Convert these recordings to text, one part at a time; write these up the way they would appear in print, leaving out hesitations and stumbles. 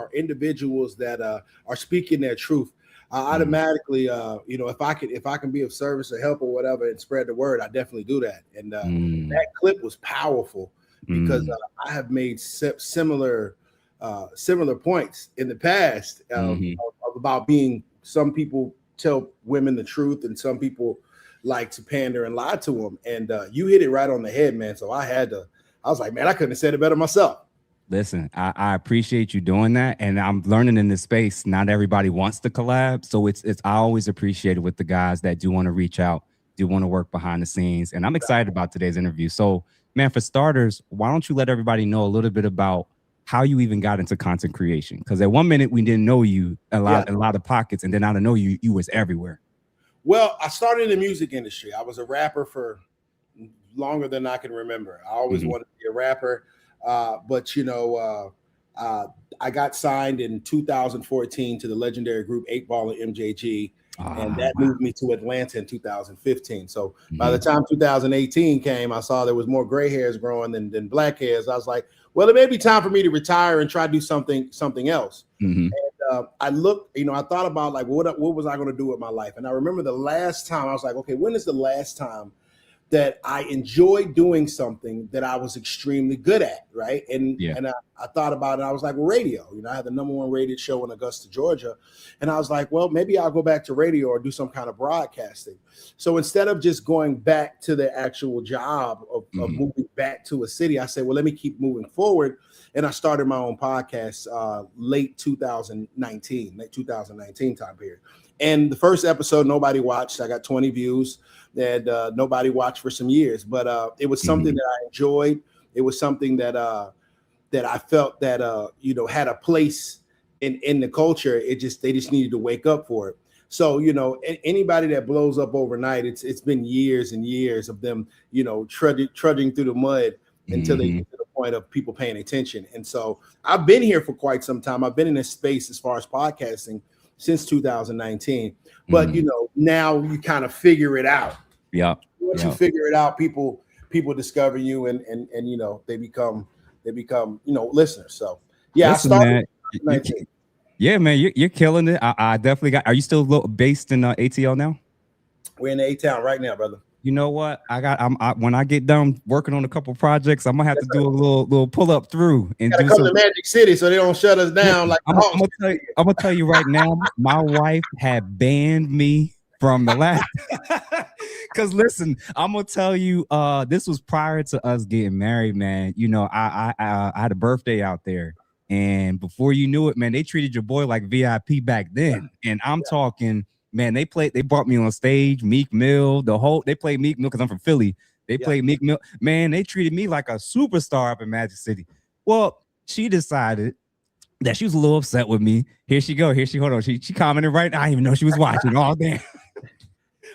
are individuals that are speaking their truth. I automatically, if I can be of service or help or whatever and spread the word, I definitely do that. And that clip was powerful because I have made similar points in the past about being. Some people tell women the truth, and some people like to pander and lie to them. And you hit it right on the head, man. So I was like, man, I couldn't have said it better myself. Listen, I appreciate you doing that, and I'm learning in this space. Not everybody wants to collab, so it's I always appreciate it with the guys that do want to reach out, do want to work behind the scenes, and I'm excited about today's interview. So, man, for starters, why don't you let everybody know a little bit about how you even got into content creation? Because at one minute we didn't know you a lot of pockets, and then out of know you was everywhere. Well, I started in the music industry. I was a rapper for longer than I can remember. I always wanted to be a rapper. But I got signed in 2014 to the legendary group 8 Ball and MJG, and that moved me to Atlanta in 2015. So by the time 2018 came, I saw there was more gray hairs growing than black hairs. I was like, well, it may be time for me to retire and try to do something else. And I looked, I thought about like, what was I going to do with my life? And I remember the last time I was like, okay, when is the last time that I enjoyed doing something that I was extremely good at, right? And I thought about it. I was like, well, radio. I had the #1 rated show in Augusta, Georgia. And I was like, well, maybe I'll go back to radio or do some kind of broadcasting. So instead of just going back to the actual job of moving back to a city, I said, well, let me keep moving forward. And I started my own podcast late 2019 time period. And the first episode, nobody watched. I got 20 views. That nobody watched for some years, but it was something that I enjoyed. It was something that I felt that had a place in the culture. They just needed to wake up for it. So anybody that blows up overnight, it's been years and years of them trudging through the mud until they get to the point of people paying attention. And so I've been here for quite some time. I've been in this space as far as podcasting since 2019. But now you kind of figure it out. Yeah. Once you figure it out, people discover you and they become listeners. So listen, I started. Man, you're killing it. I definitely got. Are you still based in ATL now? We're in the A-Town right now, brother. You know what? When I get done working on a couple projects, I'm gonna have to do a little pull up through and do come to Magic City so they don't shut us down. Like I'm gonna tell you right now, my wife had banned me from the last. Because listen, I'm gonna tell you, this was prior to us getting married, man. I had a birthday out there, and before you knew it, man, they treated your boy like VIP back then. And I'm talking. Man, they brought me on stage, Meek Mill, they played Meek Mill because I'm from Philly. They played Meek Mill. Man, they treated me like a superstar up in Magic City. Well, she decided that she was a little upset with me. Here she hold on. She commented right now. I didn't even know she was watching. Oh, damn.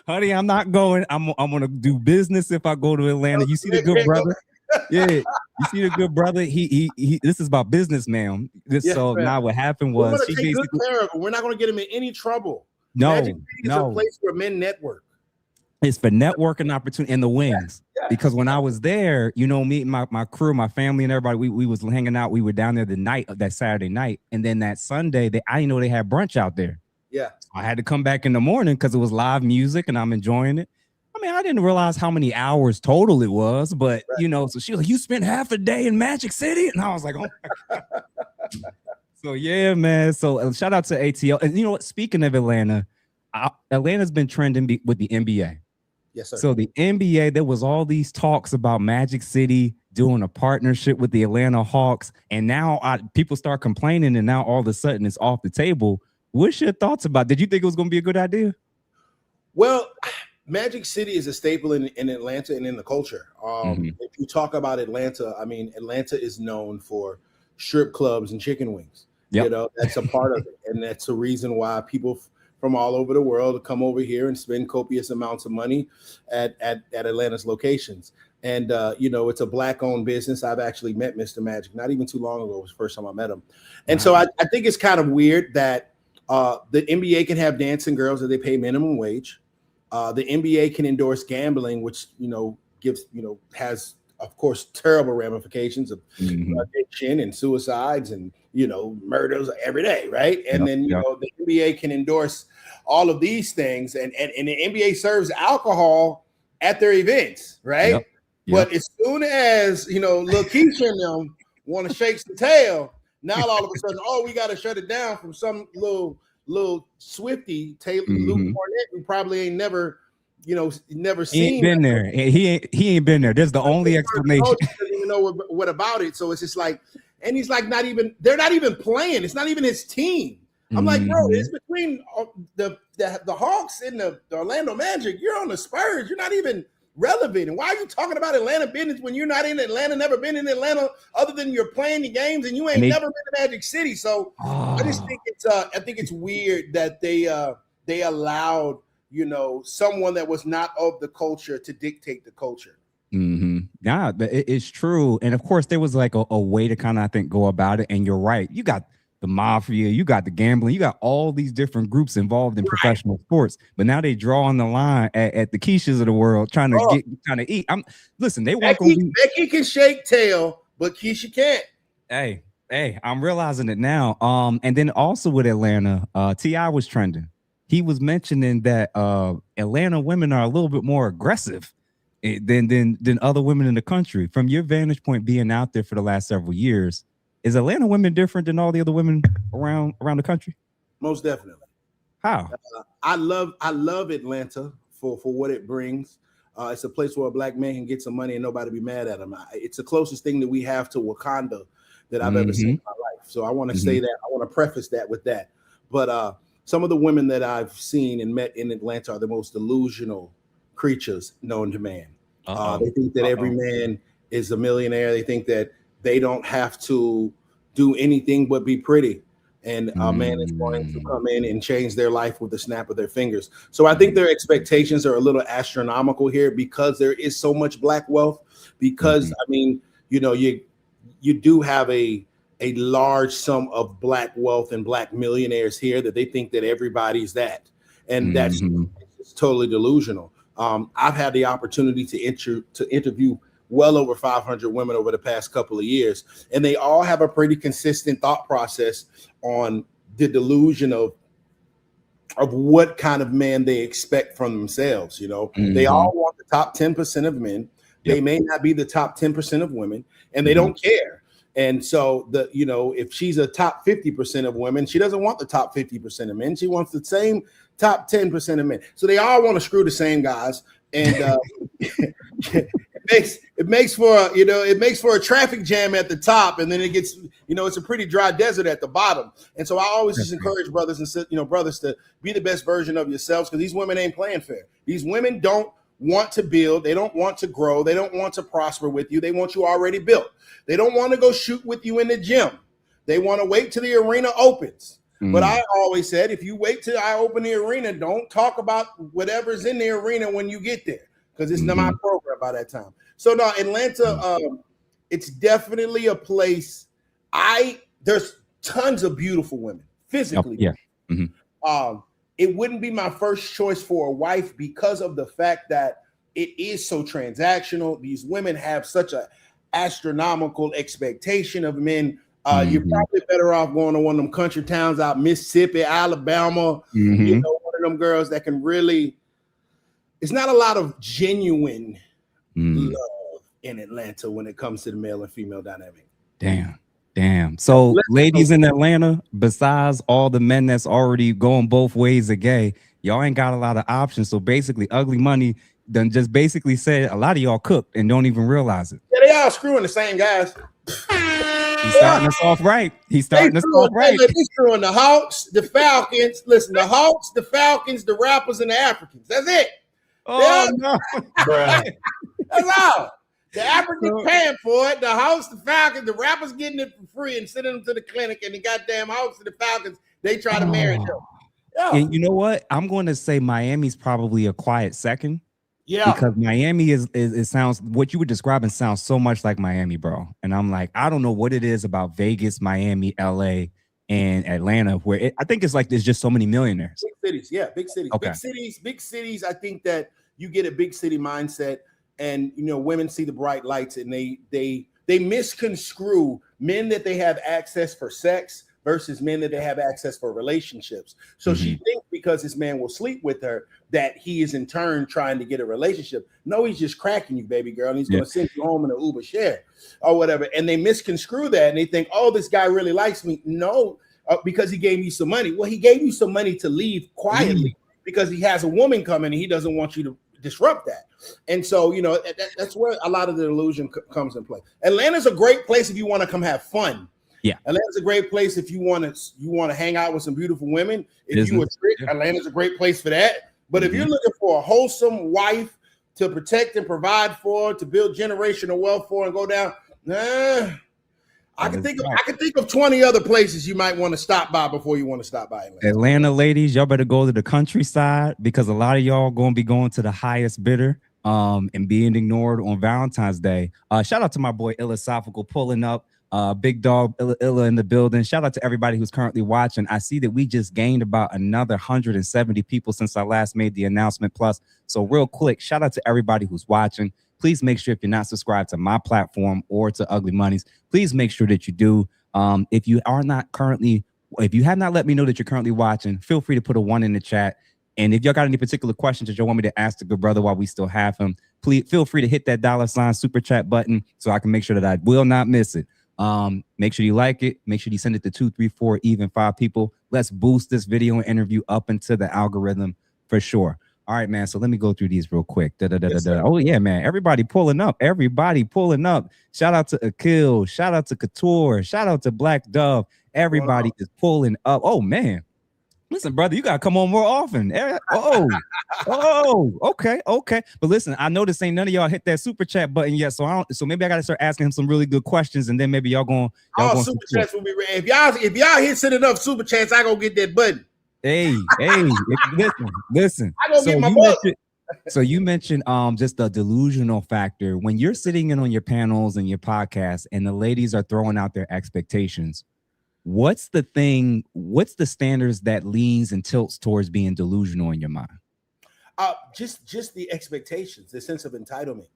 Honey, I'm not going. I'm gonna do business if I go to Atlanta. You see the good brother? Yeah, you see the good brother. He this is about business, man. Now what happened was she basically good care of him. We're not gonna get him in any trouble. No, Magic City is a place where men network. It's for networking opportunity and the wings. Because when I was there, me and my crew, my family and everybody, we was hanging out. We were down there that Saturday night. And then that Sunday, I didn't know they had brunch out there. Yeah. So I had to come back in the morning because it was live music and I'm enjoying it. I mean, I didn't realize how many hours total it was, but so she was like, you spent half a day in Magic City? And I was like, oh my God. So yeah, man. So shout out to ATL. And you know what? Speaking of Atlanta, Atlanta's been trending with the NBA. Yes, sir. So the NBA, there was all these talks about Magic City doing a partnership with the Atlanta Hawks, and now people start complaining, and now all of a sudden it's off the table. What's your thoughts about it? Did you think it was going to be a good idea? Well, Magic City is a staple in Atlanta and in the culture. If you talk about Atlanta, I mean, Atlanta is known for strip clubs and chicken wings. Yep. That's a part of it. And that's the reason why people from all over the world come over here and spend copious amounts of money at Atlanta's locations. And, it's a Black-owned business. I've actually met Mr. Magic not even too long ago. It was the first time I met him. And so I think it's kind of weird that the NBA can have dancing girls that they pay minimum wage. The NBA can endorse gambling, which, gives, has of course, terrible ramifications of addiction and suicides and, murders every day, right? And then, the NBA can endorse all of these things, and the NBA serves alcohol at their events, right? But as soon as, Lil Keisha and them want to shake the tail, now all of a sudden, we got to shut it down from some little Swifty, Luke Barnett, who probably ain't never, never seen. He ain't been there. He ain't been there. There's the only explanation. He doesn't even know what about it. So it's just like, and he's like, they're not even playing. It's not even his team. I'm like, bro, it's between the Hawks and the Orlando Magic. You're on the Spurs. You're not even relevant. And why are you talking about Atlanta business when you're not in Atlanta, never been in Atlanta, other than you're playing the games and you ain't never been to Magic City? So I just think it's weird that they allowed, someone that was not of the culture to dictate the culture. Yeah, it's true. And of course, there was like a way to kind of, I think, go about it. And you're right. You got the mafia, you got the gambling, you got all these different groups involved in professional sports. But now they draw on the line at the Keishas of the world trying to eat. Listen, they want Becky can shake tail, but Keisha can't. Hey, I'm realizing it now. And then also with Atlanta, T.I. was trending. He was mentioning that Atlanta women are a little bit more aggressive than other women in the country. From your vantage point, being out there for the last several years, is Atlanta women different than all the other women around the country? Most definitely. How? I love Atlanta for what it brings. It's a place where a black man can get some money and nobody be mad at him. It's the closest thing that we have to Wakanda that I've ever seen in my life. So I want to say that. I want to preface that with that. But some of the women that I've seen and met in Atlanta are the most delusional creatures known to man. They think that every man is a millionaire. They think that they don't have to do anything but be pretty. And a man is going to come in and change their life with the snap of their fingers. So I think their expectations are a little astronomical here because there is so much black wealth. Because I mean, you do have a large sum of black wealth and black millionaires here that they think that everybody's that. And that's totally delusional. I've had the opportunity to interview well over 500 women over the past couple of years, and they all have a pretty consistent thought process on the delusion of what kind of man they expect from themselves. They all want the top 10% of men. They may not be the top 10% of women, and they don't care. And so if she's a top 50% of women, she doesn't want the top 50% of men. She wants the same top 10% of men. So they all want to screw the same guys. And it makes for a traffic jam at the top, and then it gets, it's a pretty dry desert at the bottom. And so I always just encourage brothers to be the best version of yourselves, because these women ain't playing fair. These women don't want to build, they don't want to grow, they don't want to prosper with you. They want you already built. They don't want to go shoot with you in the gym. They want to wait till the arena opens. But I always said, if you wait till I open the arena, don't talk about whatever's in the arena when you get there, because it's not my program by that time. So no, Atlanta, it's definitely a place. There's tons of beautiful women physically. It wouldn't be my first choice for a wife because of the fact that it is so transactional. These women have such a astronomical expectation of men. You're probably better off going to one of them country towns out Mississippi, Alabama, one of them girls that can really, it's not a lot of genuine love in Atlanta when it comes to the male and female dynamic. Damn. So ladies in Atlanta, besides all the men that's already going both ways of gay, y'all ain't got a lot of options. So basically Ugly Money done just basically said a lot of y'all cooked and don't even realize it. Yeah, they all screwing the same guys. He's starting us off right. He's starting us off right. He's screwing the Hawks, the Falcons. Listen, the Hawks, the Falcons, the rappers, and the Africans. That's it. No. That's all. The Africans paying for it. The Hawks, the Falcons, the rappers getting it for free and sending them to the clinic. And the goddamn Hawks and the Falcons, they try to marry them. Yeah. And you know what? I'm going to say Miami's probably a quiet second. Yeah, because Miami it sounds, what you were describing sounds so much like Miami, bro. And I'm like, I don't know what it is about Vegas, Miami, LA, and Atlanta, where I think it's like there's just so many millionaires. Big cities, yeah, big cities, okay. Big cities. I think that you get a big city mindset, and women see the bright lights, and they misconstrue men that they have access for sex versus men that they have access for relationships. So she thinks because this man will sleep with her that he is in turn trying to get a relationship. No, he's just cracking you, baby girl, and he's going to send you home in an Uber share or whatever. And they misconstrue that, and they think, oh, this guy really likes me. No, because he gave you some money. Well, he gave you some money to leave quietly because he has a woman coming and he doesn't want you to disrupt that. And so, that's where a lot of the illusion comes in play. Atlanta's a great place if you want to come have fun. Yeah, Atlanta's a great place if you want to hang out with some beautiful women. If you a trick, Atlanta's a great place for that. But if you're looking for a wholesome wife to protect and provide for, to build generational wealth for, and go down, I can think of 20 other places you might want to stop by before you want to stop by Atlanta. Atlanta ladies, y'all better go to the countryside because a lot of y'all going to be going to the highest bidder and being ignored on Valentine's Day. Shout out to my boy Illosophical pulling up. Big dog Illa in the building. Shout out to everybody who's currently watching. I see that we just gained about another 170 people since I last made the announcement. Plus, so real quick, shout out to everybody who's watching. Please make sure if you're not subscribed to my platform or to Ugly Money's, please make sure that you do. If you have not let me know that you're currently watching, feel free to put a 1 in the chat. And if y'all got any particular questions that you want me to ask the good brother while we still have him, please feel free to hit that $ super chat button so I can make sure that I will not miss it. Make sure you like it. Make sure you send it to 2, 3, 4, even 5 people. Let's boost this video and interview up into the algorithm for sure. All right, man. So let me go through these real quick. Oh, yeah, man. Everybody pulling up. Shout out to Akil. Shout out to Couture. Shout out to Black Dove. Everybody is pulling up. Oh, man. Listen, brother, you got to come on more often. Okay. But listen, I know this ain't none of y'all hit that super chat button yet, so maybe I got to start asking him some really good questions, and then maybe y'all going super chats will be ready. If y'all hit send enough super chats, I gonna get that button. Hey, listen. I gonna get my button. So you mentioned just the delusional factor when you're sitting in on your panels and your podcasts, and the ladies are throwing out their expectations. What's the standards that leans and tilts towards being delusional in your mind? Just the expectations, the sense of entitlement.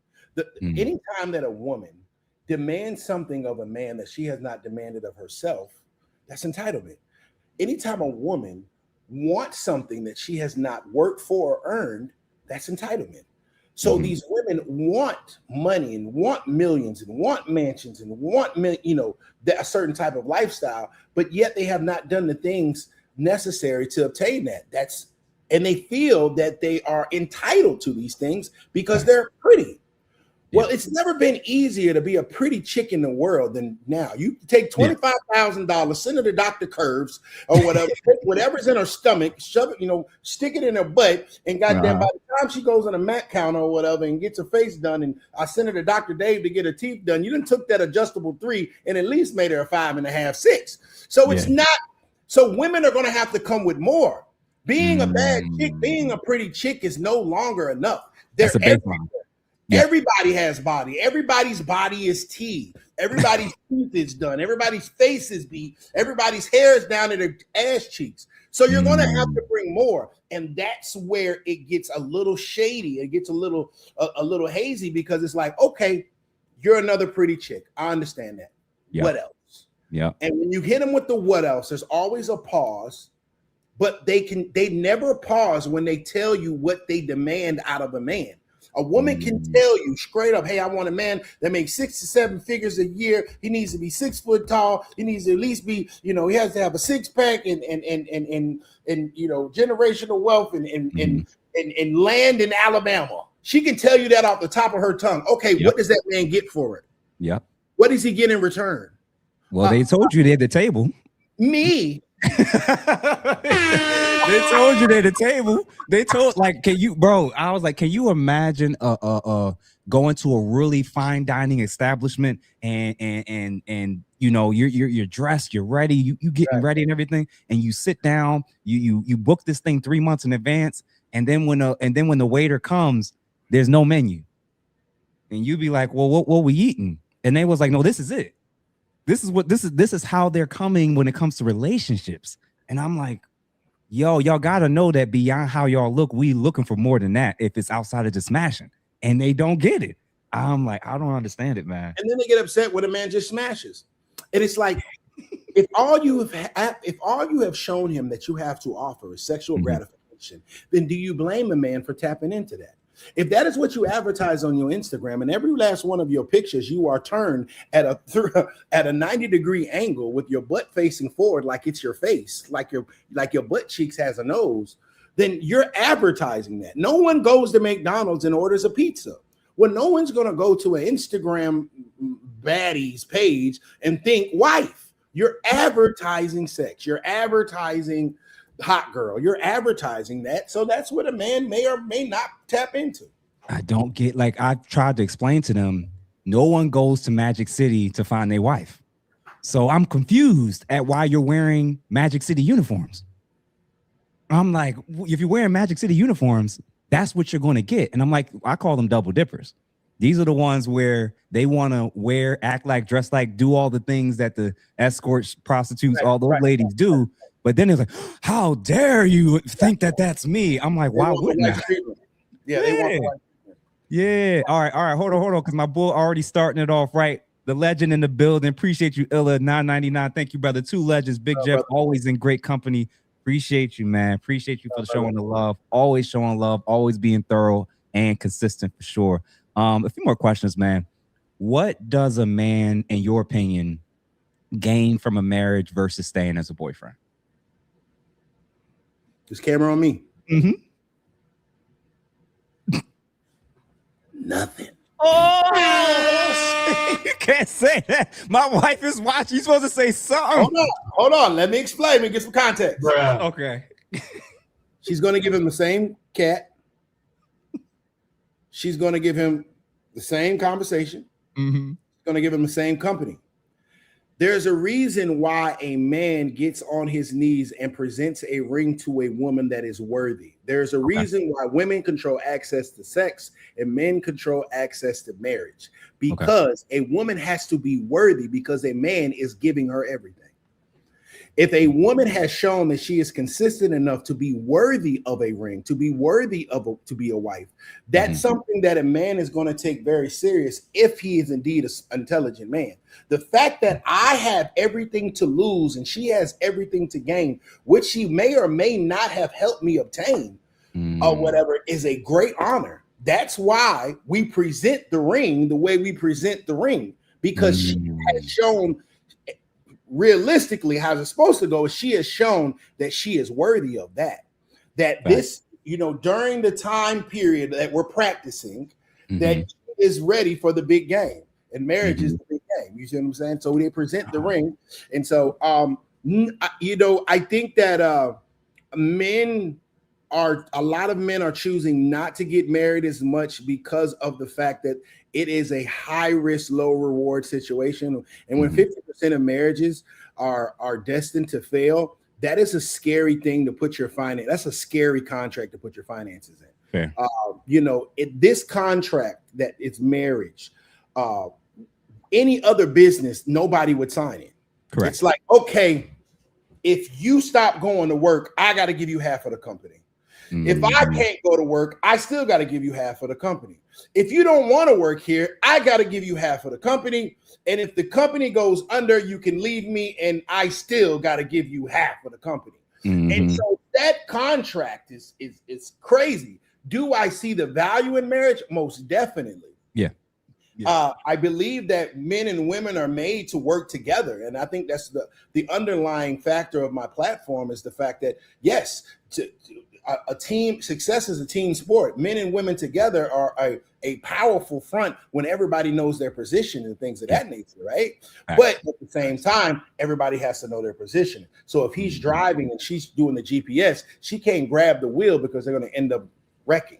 Anytime that a woman demands something of a man that she has not demanded of herself, that's entitlement. Anytime a woman wants something that she has not worked for or earned, that's entitlement. So these women want money and want millions and want mansions and want a certain type of lifestyle, but yet they have not done the things necessary to obtain that. And they feel that they are entitled to these things because they're pretty. Well, it's never been easier to be a pretty chick in the world than now. You take $25,000, send her to Dr. Curves or whatever, whatever's in her stomach, shove it, stick it in her butt, and goddamn, by the time she goes on a mat counter or whatever and gets her face done, and I send her to Dr. Dave to get her teeth done, you done took that adjustable 3 and at least made her a 5.5, 6. So it's not. So women are going to have to come with more. Being a bad chick, being a pretty chick is no longer enough. They're everywhere. Yeah. Everybody has body. Everybody's body is tea. Everybody's teeth is done. Everybody's face is beat. Everybody's hair is down to their ass cheeks. So you're going to have to bring more. And that's where it gets a little shady. It gets a little hazy because it's like, okay, you're another pretty chick. I understand that. Yep. What else? Yeah. And when you hit them with the what else, there's always a pause. But they never pause when they tell you what they demand out of a man. A woman can tell you straight up, hey, I want a man that makes 6 to 7 figures a year. He needs to be 6 foot tall. He needs to at least be, he has to have a 6-pack and generational wealth and land in Alabama. She can tell you that off the top of her tongue. Okay, what does that man get for it? Yep. What does he get in return? Well, they told you they're at the table. Me. They told you they're at the table. They told I was like, can you imagine going to a really fine dining establishment and you're dressed, you're ready, you getting ready and everything, and you sit down, you book this thing 3 months in advance, and then when the waiter comes, there's no menu. And you be like, well, what we eating? And they was like, no, this is it. This is how they're coming when it comes to relationships. And I'm like, yo, y'all gotta know that beyond how y'all look, we looking for more than that if it's outside of just smashing. and they don't get it. I'm like, I don't understand it, man. And then they get upset when a man just smashes. And it's like, if all you have shown him that you have to offer is sexual gratification, then do you blame a man for tapping into that? If that is what you advertise on your Instagram, and every last one of your pictures, you are turned at a 90-degree angle with your butt facing forward, like it's your face, like your butt cheeks has a nose, then you're advertising that. No one goes to McDonald's and orders a pizza. Well, no one's going to go to an Instagram baddies page and think wife. You're advertising sex. You're advertising hot girl. You're advertising that. So that's what a man may or may not tap into. I don't get, like, I've tried to explain to them, no one goes to Magic City to find their wife. So I'm confused at why you're wearing Magic City uniforms. I'm like, if you're wearing Magic City uniforms, that's what you're going to get. And I'm like, I call them double dippers. These are the ones where they want to wear, act like, dress like, do all the things that the escorts, prostitutes, all those ladies do. But then it's like, how dare you think that that's me? I'm like, why wouldn't I? Yeah, they want the yeah. All right. Hold on. Because my bull already starting it off right. The legend in the building. Appreciate you, Illa. $9.99. Thank you, brother. 2 legends. Big Jeff, always in great company. Appreciate you, man. Appreciate you for showing the love. Always showing love. Always being thorough and consistent for sure. A few more questions, man. What does a man, in your opinion, gain from a marriage versus staying as a boyfriend? This camera on me. Mm-hmm. Nothing. Oh, you can't say that. My wife is watching. You're supposed to say something. Hold on. Let me explain. Let me get some context. Okay. She's going to give him the same cat. She's going to give him the same conversation. Mm-hmm. She's going to give him the same company. There's a reason why a man gets on his knees and presents a ring to a woman that is worthy. There's a reason why women control access to sex and men control access to marriage, because a woman has to be worthy because a man is giving her everything. If a woman has shown that she is consistent enough to be worthy of a ring, to be worthy of to be a wife, that's something that a man is going to take very serious if he is indeed an intelligent man. The fact that I have everything to lose and she has everything to gain, which she may or may not have helped me obtain or whatever, is a great honor. That's why we present the ring the way we present the ring, because she has shown realistically how it's supposed to go. She has shown that she is worthy of that. This, during the time period that we're practicing, that she is ready for the big game. And marriage is the big game. You see what I'm saying? So they present the ring. And so, I think that a lot of men are choosing not to get married as much because of the fact that it is a high risk, low reward situation. And when 50% of marriages are destined to fail, that is a scary thing to put your finance. That's a scary contract to put your finances in. Fair. This contract that it's marriage, any other business, nobody would sign it. Correct. It's like, okay, if you stop going to work, I got to give you half of the company. If I can't go to work, I still got to give you half of the company. If you don't want to work here, I got to give you half of the company. And if the company goes under, you can leave me and I still got to give you half of the company. And so that contract is crazy. Do I see the value in marriage? Most definitely. Yeah. I believe that men and women are made to work together. And I think that's the underlying factor of my platform, is the fact that, yes, a team success is a team sport. Men and women together are a powerful front when everybody knows their position and things of that nature, right? But at the same time, everybody has to know their position. So if he's driving and she's doing the GPS, she can't grab the wheel because they're going to end up wrecking.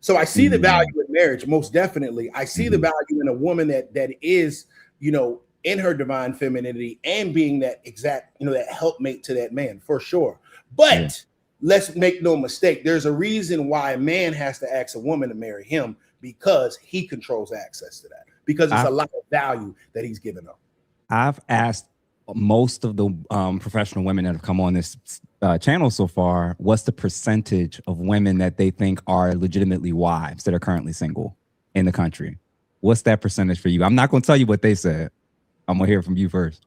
So I see the value in marriage, most definitely. I see the value in a woman that is, in her divine femininity and being that exact, that helpmate to that man, for sure. But let's make no mistake. There's a reason why a man has to ask a woman to marry him, because he controls access to that, because it's a lot of value that he's given up. I've asked most of the professional women that have come on this channel so far, what's the percentage of women that they think are legitimately wives that are currently single? in the country. What's that percentage for you? I'm not going to tell you what they said. I'm going to hear from you first.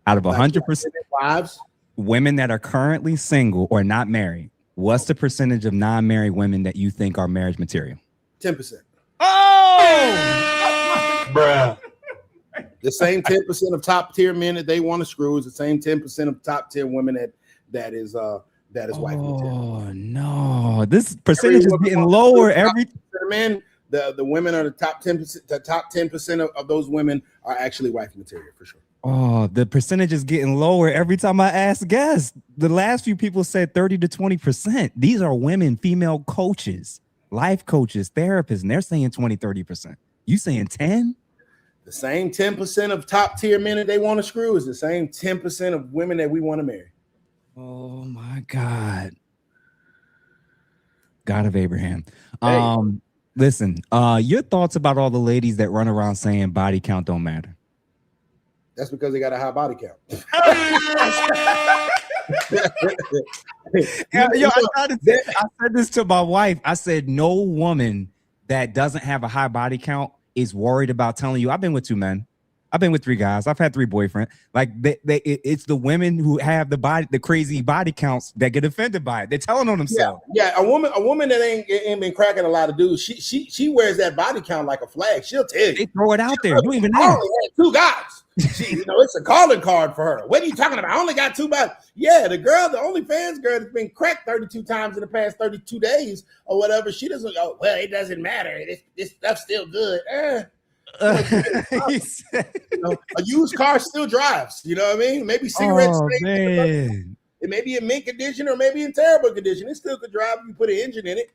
Out of 100% wives, women that are currently single or not married, what's the percentage of non-married women that you think are marriage material? 10%. Oh, bruh. The same 10% of top tier men that they want to screw is the same 10% of top tier women that is wife material. Oh no, this percentage is getting lower every men. The women are the top 10%. The top 10% of those women are actually wife material for sure. Oh, the percentage is getting lower every time I ask guests. The last few people said 30 to 20%. These are women, female coaches, life coaches, therapists, and they're saying 20, 30%. You saying 10? The same 10% of top tier men that they want to screw is the same 10% of women that we want to marry. Oh my God. God of Abraham. Hey. Listen, your thoughts about all the ladies that run around saying body count don't matter. That's because they got a high body count. I said this to my wife. I said, no woman that doesn't have a high body count is worried about telling you, I've been with 2 men. I've been with 3 guys. I've had 3 boyfriends. Like it's the women who have the crazy body counts that get offended by it. They're telling on themselves. Yeah, a woman that ain't been cracking a lot of dudes. She wears that body count like a flag. She'll tell you. They throw it out there. You even know. I only had 2 guys. It's a calling card for her. What are you talking about? I only got 2 bodies. Yeah, the OnlyFans girl that's been cracked 32 times in the past 32 days or whatever. She doesn't go, well, it doesn't matter. This stuff's still good. A used car still drives. You know what I mean? Maybe cigarettes. It may be in mint condition or maybe in terrible condition. It still could drive if you put an engine in it.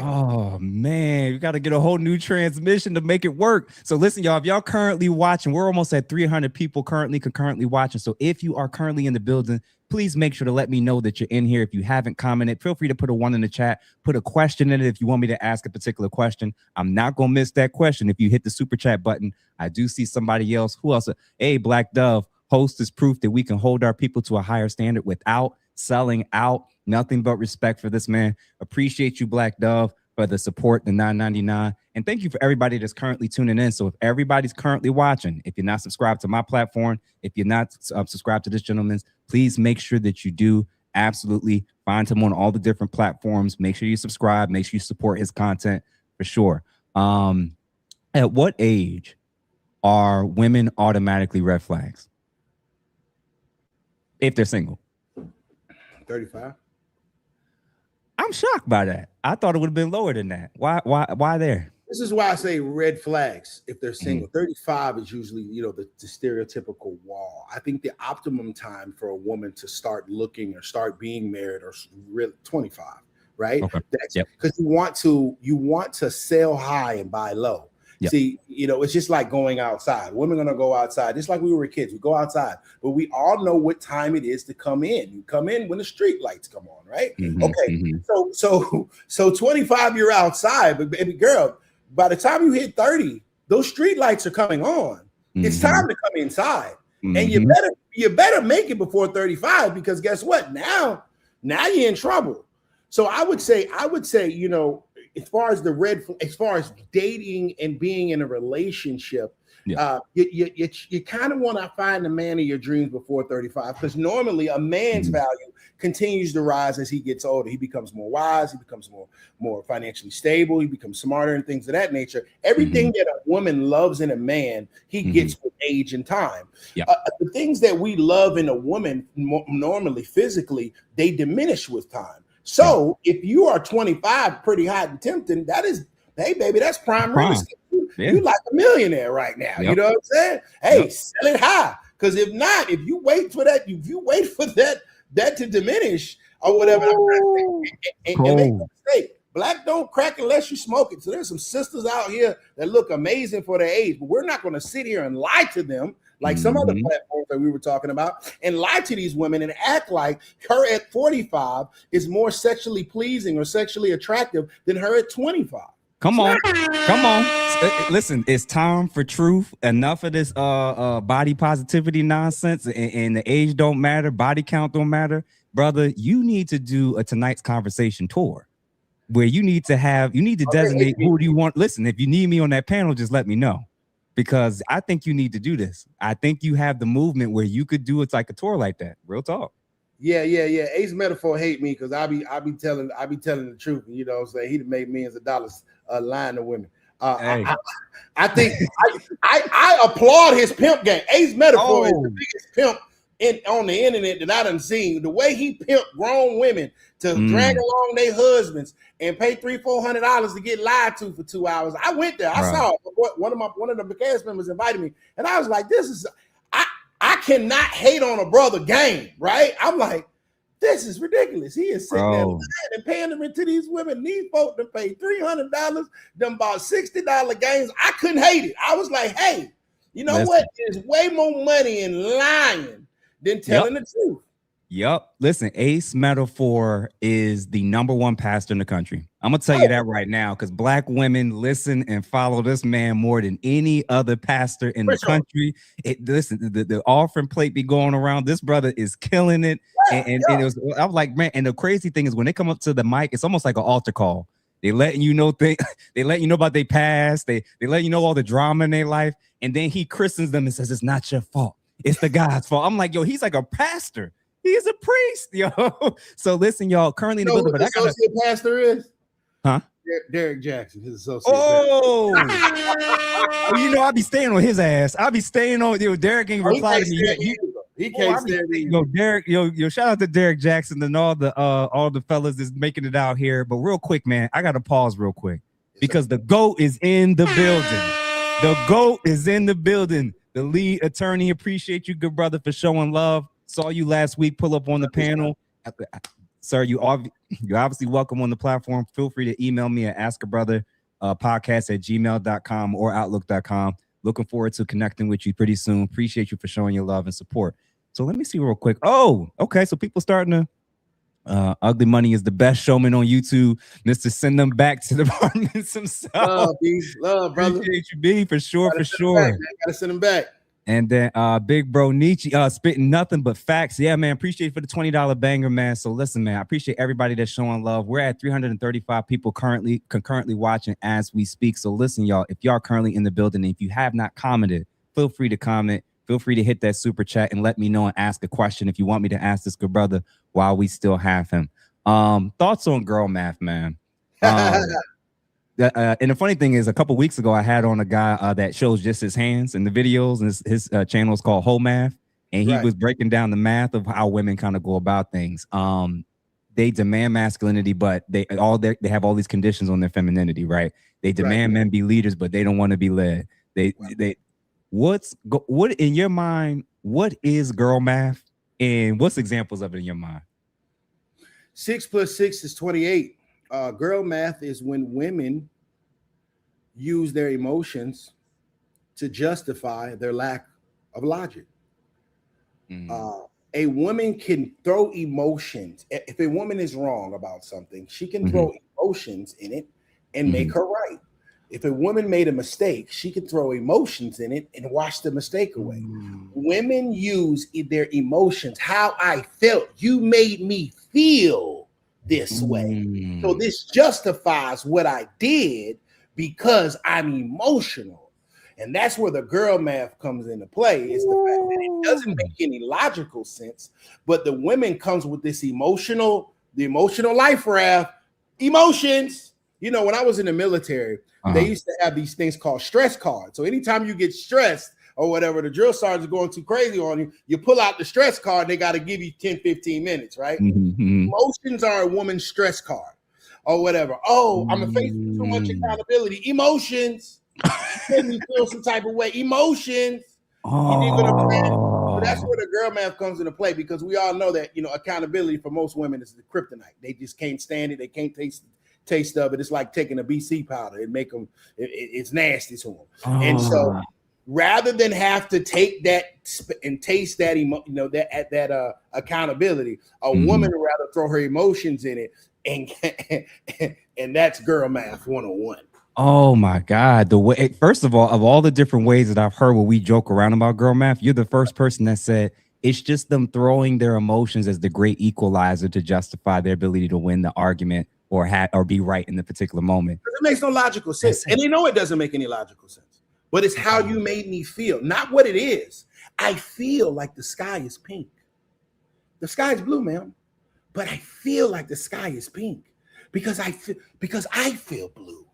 Oh man, you got to get a whole new transmission to make it work. So listen, y'all, if y'all currently watching, we're almost at 300 people concurrently watching. So if you are currently in the building, please make sure to let me know that you're in here. If you haven't commented, feel free to put a 1 in the chat, put a question in it if you want me to ask a particular question. I'm not going to miss that question if you hit the super chat button. I do see somebody else. Who else? Hey, Black Dove, host is proof that we can hold our people to a higher standard without selling out. Nothing but respect for this man. Appreciate you, Black Dove, for the support, the $9.99. And thank you for everybody that's currently tuning in. So if everybody's currently watching, if you're not subscribed to my platform, if you're not subscribed to this gentleman's, please make sure that you do. Absolutely find him on all the different platforms. Make sure you subscribe. Make sure you support his content for sure. At what age are women automatically red flags if they're single? 35. I'm shocked by that. I thought it would have been lower than that. Why there? This is why I say red flags if they're single. 35 is usually, the stereotypical wall. I think the optimum time for a woman to start looking or start being married or really 25, right? Okay. That's because you want to sell high and buy low. Yep. See, it's just like going outside. Women are going to go outside, just like we were kids. We go outside, but we all know what time it is to come in. You come in when the street lights come on, right? So 25, you're outside, but baby girl, by the time you hit 30, those street lights are coming on. It's time to come inside, and you better make it before 35 because guess what? Now you're in trouble. So I would say, as far as dating and being in a relationship, you kind of want to find the man of your dreams before 35 because normally a man's value continues to rise as he gets older. He becomes more wise, he becomes more financially stable, he becomes smarter and things of that nature. Everything that a woman loves in a man, he gets with age and time. The things that we love in a woman normally physically, they diminish with time. So if you are 25, pretty hot and tempting, hey baby, that's prime real estate. You're like a millionaire right now. You know what I'm saying? Hey, sell it high. Because if not, if you wait for that to diminish or whatever, and make a mistake. Black don't crack unless you smoke it. So there's some sisters out here that look amazing for their age, but we're not going to sit here and lie to them like some other platforms that we were talking about and lie to these women and act like her at 45 is more sexually pleasing or sexually attractive than her at 25. Come on. Listen, it's time for truth. Enough of this body positivity nonsense and the age don't matter, body count don't matter. Brother, you need to do a tonight's conversation tour. where you need to designate who do you want. Listen, if you need me on that panel, just let me know. Because I think you need to do this. I think you have the movement where you could do it like a tour like that. Real talk. Yeah. Ace Metaphor hate me because I be telling the truth. You know what I'm saying? He made millions of dollars lying to women. Hey. I think I applaud his pimp game. Ace Metaphor is the biggest pimp on the internet that I done seen. The way he pimped grown women to drag along their husbands and pay $300-400 to get lied to for 2 hours. I went there. I saw it. One of the cast members invited me, and I was like, I cannot hate on a brother game, right? I'm like, this is ridiculous. He is sitting there and paying them into these women. These folks to pay $300, them bought $60 games. I couldn't hate it. I was like, hey, you know what? There's way more money in lying than telling the truth. Yep. Listen, Ace Metaphor is the #1 pastor in the country. I'm gonna tell you that right now, because Black women listen and follow this man more than any other pastor in the country. Listen, the offering plate be going around. This brother is killing it. And it was, I was like, man. And the crazy thing is, when they come up to the mic, it's almost like an altar call. They letting you know things. They let you know about their past. They let you know all the drama in their life, and then he christens them and says, "It's not your fault. It's the God's fault." I'm like, yo, he's like a pastor. He's a priest, yo. So listen, y'all. Currently in the building, but associate pastor is, huh? Derek Jackson, his associate. You know, I'll be staying on his ass. I'll be staying on. Yo, Derek ain't replied to me yet. He can't stand it. Yo, Derek, yo, shout out to Derek Jackson and all the fellas that's making it out here. But real quick, man, I gotta pause real quick because the GOAT is in the building. The GOAT is in the building. The lead attorney, appreciate you, good brother, for showing love. Saw you last week. Pull up on the panel, sir. You're obviously welcome on the platform. Feel free to email me at askabrother podcast@gmail.com or outlook.com. Looking forward to connecting with you pretty soon. Appreciate you for showing your love and support. So let me see real quick. Oh, okay. So people starting to Ugly Money is the best showman on YouTube. Mr. Send them back to the apartments himself. Love, brother. Appreciate you, B, for sure. Gotta send them back. And then big bro Nietzsche spitting nothing but facts. Yeah, man. Appreciate you for the $20 banger, man. So listen, man, I appreciate everybody that's showing love. We're at 335 people concurrently watching as we speak. So listen, y'all, if y'all are currently in the building and if you have not commented, feel free to comment. Feel free to hit that super chat and let me know and ask a question if you want me to ask this good brother while we still have him. Thoughts on girl math, man. And the funny thing is, a couple weeks ago, I had on a guy that shows just his hands in the videos, and his channel is called Whole Math, and he was breaking down the math of how women kind of go about things. They demand masculinity, but they have all these conditions on their femininity, right? They demand men be leaders, but they don't want to be led. What in your mind? What is girl math, and what's examples of it in your mind? 6 + 6 is 28. Girl math is when women use their emotions to justify their lack of logic. A woman can throw emotions. If a woman is wrong about something, she can throw emotions in it and make her right. If a woman made a mistake, she can throw emotions in it and wash the mistake away. Women use their emotions. How I felt. You made me feel this way. So this justifies what I did because I'm emotional. And that's where the girl math comes into play. It's the fact that it doesn't make any logical sense, but the women comes with this the emotional life raft, emotions. You know, when I was in the military, they used to have these things called stress cards. So anytime you get stressed or whatever, the drill sergeant's going too crazy on you, you pull out the stress card, they got to give you 10, 15 minutes, right? Emotions are a woman's stress card or whatever. Oh, I'm facing too much accountability. Emotions. Make me feel some type of way. Emotions. You know what I'm saying? So that's where the girl math comes into play, because we all know that, you know, accountability for most women is the kryptonite. They just can't stand it. They can't taste of it. It's like taking a BC powder. It make them, it's nasty to them. And so rather than have to take that and taste that, that accountability, a woman would rather throw her emotions in it, and that's girl math 101. Oh my God. The way, first of all the different ways that I've heard where we joke around about girl math, you're the first person that said it's just them throwing their emotions as the great equalizer to justify their ability to win the argument or be right in the particular moment. It makes no logical sense. And they know it doesn't make any logical sense. But it's how you made me feel, not what it is. I feel like the sky is pink. The sky is blue, ma'am. But I feel like the sky is pink because I feel blue.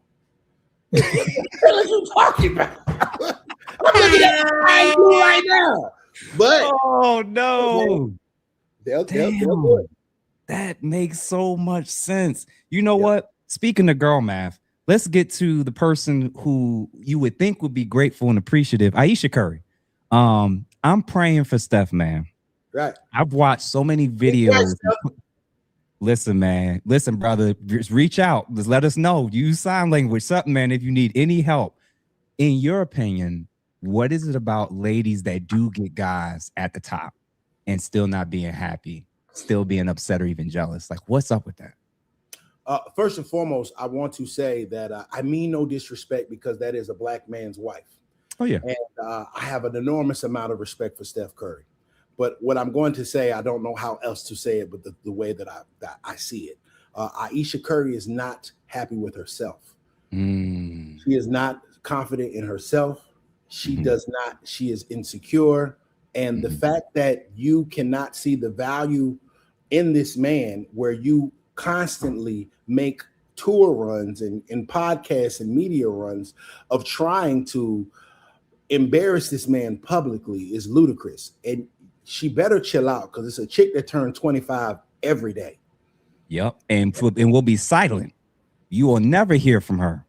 What the hell are you talking about? I'm looking at the sky blue right now. But oh no. They'll do it. That makes so much sense. You know what? Speaking of girl math, let's get to the person who you would think would be grateful and appreciative, Aisha Curry. I'm praying for Steph, man. Right. I've watched so many videos. Listen, man. Listen, brother. Just reach out. Just let us know. Use sign language, something, man, if you need any help. In your opinion, what is it about ladies that do get guys at the top and still not being happy, still being upset or even jealous? Like, what's up with that? First and foremost, I want to say that I mean no disrespect because that is a black man's wife. Oh, yeah. And I have an enormous amount of respect for Steph Curry. But what I'm going to say, I don't know how else to say it, but the way that I see it. Aisha Curry is not happy with herself. She is not confident in herself. She does not. She is insecure. And the fact that you cannot see the value in this man where you constantly make tour runs and podcasts and media runs of trying to embarrass this man publicly is ludicrous. And she better chill out because it's a chick that turned 25 every day. Yep. And we'll be silent. You will never hear from her.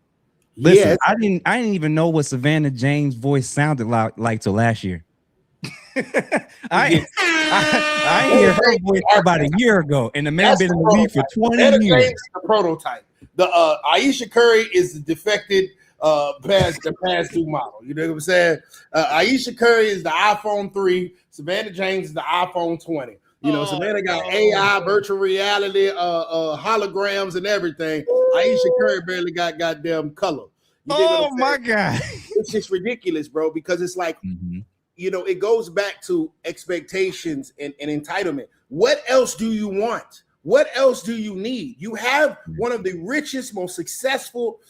Listen, I didn't even know what Savannah James' voice sounded like till last year. I hear her voice about a year ago, and the man been in the league for 20 years. James is the prototype. The Aisha Curry is the defected pass-through model. You know what I'm saying? Aisha Curry is the iPhone 3. Savannah James is the iPhone 20. You know, Savannah got AI, virtual reality, holograms, and everything. Aisha Curry barely got goddamn color. Oh my God. It's just ridiculous, bro, because it's like, you know, it goes back to expectations and entitlement. What else do you want? What else do you need? You have one of the richest, most successful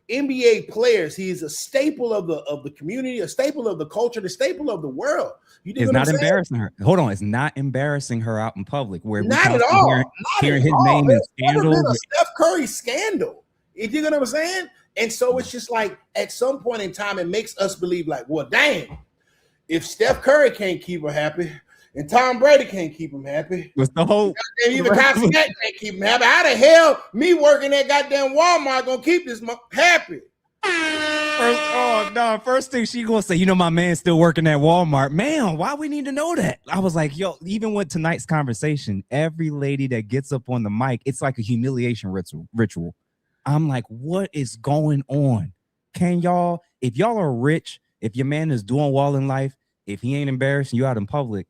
NBA players. He is a staple of the community, a staple of the culture, the staple of the world. It's not embarrassing her. Hold on, it's not embarrassing her out in public where not at all. Hearing his name is never been a Steph Curry scandal. You know what I'm saying? And so it's just like at some point in time, it makes us believe like, well, damn, if Steph Curry can't keep her happy and Tom Brady can't keep him happy, what's the whole? Even Cosmet can't keep him happy. How the hell me working at goddamn Walmart gonna keep this happy? First thing she gonna say, you know, my man's still working at Walmart. Man, why we need to know that? I was like, yo, even with tonight's conversation, every lady that gets up on the mic, it's like a humiliation ritual. I'm like, what is going on? Can y'all, if y'all are rich, if your man is doing well in life, if he ain't embarrassing you out in public,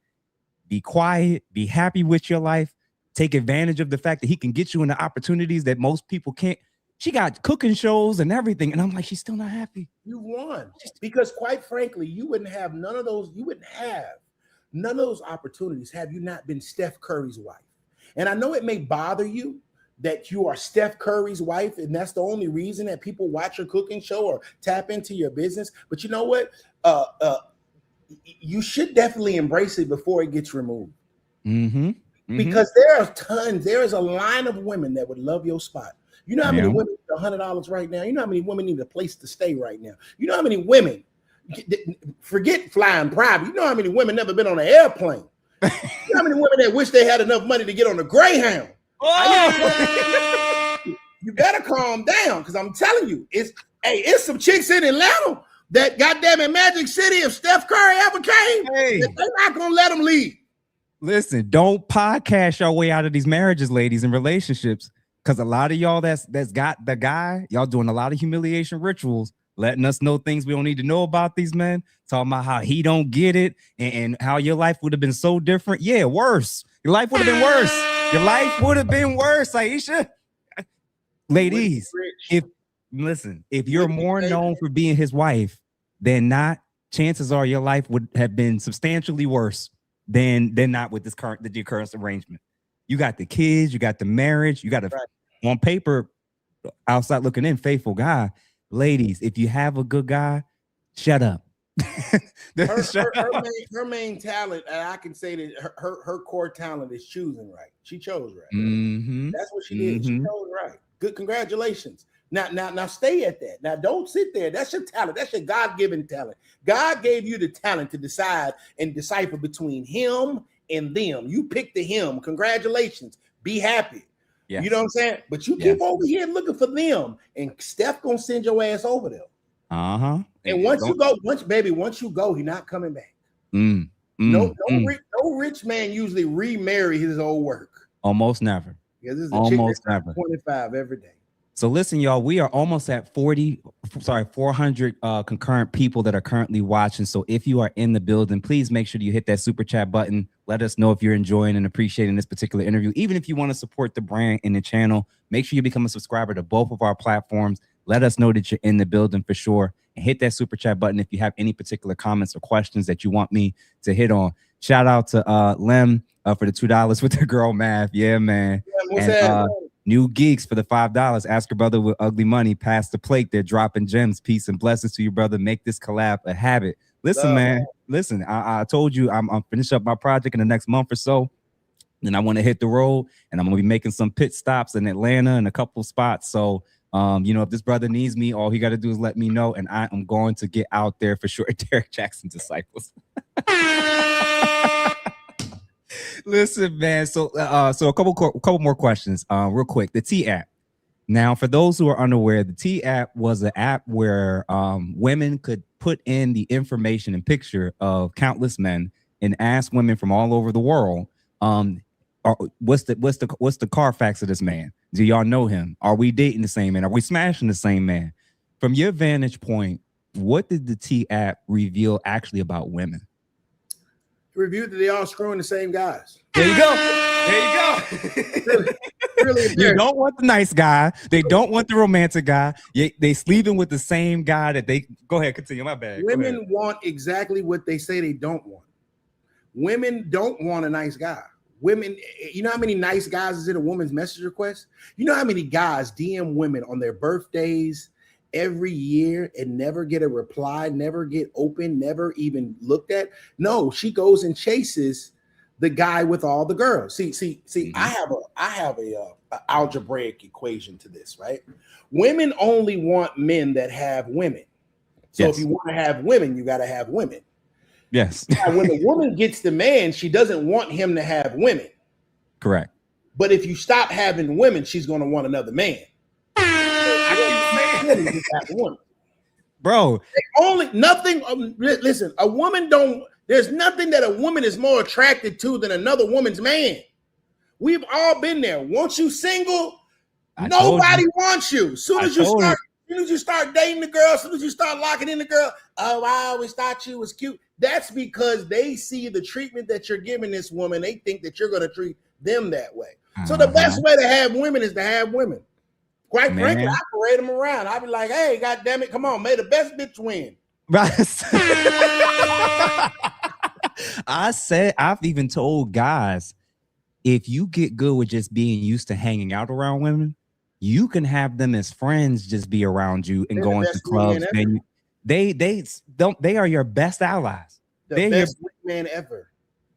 be quiet, be happy with your life, take advantage of the fact that he can get you into opportunities that most people can't. She got cooking shows and everything. And I'm like, she's still not happy. You won. Because quite frankly, you wouldn't have none of those. You wouldn't have none of those opportunities had you not been Steph Curry's wife. And I know it may bother you that you are Steph Curry's wife, and that's the only reason that people watch your cooking show or tap into your business. But you know what? You should definitely embrace it before it gets removed. Because there are tons. There is a line of women that would love your spot. You know how many women need $100 right now? You know how many women need a place to stay right now? You know how many women, forget flying private, you know how many women never been on an airplane? You know how many women that wish they had enough money to get on a Greyhound? You better calm down, because I'm telling you, it's some chicks in Atlanta that goddamn in Magic City, if Steph Curry ever came, they're not gonna let them leave. Listen, don't podcast your way out of these marriages, ladies, and relationships. Because a lot of y'all that's got the guy, y'all doing a lot of humiliation rituals, letting us know things we don't need to know about these men, talking about how he don't get it and how your life would have been so different. Yeah, worse. Your life would have been worse. Your life would have been worse, Aisha. Ladies, if you're more known for being his wife than not, chances are your life would have been substantially worse than not with the current arrangement. You got the kids, you got the marriage, you got on paper, outside looking in, faithful guy. Ladies, if you have a good guy, shut up. Her main talent, and I can say that her core talent is choosing right. She chose right. Mm-hmm. That's what she did. She chose right. Good, congratulations. Now stay at that. Now don't sit there. That's your talent. That's your God-given talent. God gave you the talent to decide and decipher between him and them. You picked the him. Congratulations. Be happy. Yes. You know what I'm saying? But you keep over here looking for them, and Steph gonna send your ass over there. Uh-huh. And once you go, he's not coming back. No rich man usually remarry his old work. Almost never. Because this is almost never. 25 every day. So listen, y'all, we are almost at 400 concurrent people that are currently watching. So if you are in the building, please make sure you hit that super chat button. Let us know if you're enjoying and appreciating this particular interview. Even if you want to support the brand and the channel, make sure you become a subscriber to both of our platforms. Let us know that you're in the building for sure. And hit that super chat button if you have any particular comments or questions that you want me to hit on. Shout out to Lem for the $2 with the girl math. Yeah, man. And New Geeks for the $5. Ask your brother with ugly money. Pass the plate. They're dropping gems. Peace and blessings to you, brother. Make this collab a habit. Listen, man. Listen, I told you I'm finish up my project in the next month or so. Then I want to hit the road, and I'm going to be making some pit stops in Atlanta and a couple spots. So, if this brother needs me, all he got to do is let me know, and I am going to get out there for sure. Derek Jackson disciples. Listen, man. So a couple more questions, real quick. The T app. Now, for those who are unaware, the T app was an app where women could put in the information and picture of countless men and ask women from all over the world, what's the Carfax of this man? Do y'all know him? Are we dating the same man? Are we smashing the same man? From your vantage point, what did the T app reveal actually about women? Reviewed that they all screwing the same guys. There you go. Really you don't want the nice guy. They don't want the romantic guy. They sleeping with the same guy that they go ahead, continue. My bad. Women want exactly what they say they don't want. Women don't want a nice guy. Women, you know how many nice guys is in a woman's message request? You know how many guys DM women on their birthdays every year and never get a reply, never get open, never even looked at? No, she goes and chases the guy with all the girls. See, mm-hmm. I have a algebraic equation to this, right? Women only want men that have women. So if you want to have women, you got to have women. Yes. Now, when the woman gets the man, she doesn't want him to have women. Correct. But if you stop having women, she's going to want another man. Bro, listen, a woman there's nothing that a woman is more attracted to than another woman's man. We've all been there. Once you single, nobody wants you. As soon as you start dating the girl, as soon as you start locking in the girl, oh, I always thought you was cute. That's because they see the treatment that you're giving this woman. They think that you're going to treat them that way. So the best way to have women is to have women. Quite frankly, I parade them around. I'll be like, hey, God damn it, come on, may the best bitch win. I've even told guys, if you get good with just being used to hanging out around women, you can have them as friends, just be around you and going to clubs. They are your best allies. They're best wingman ever.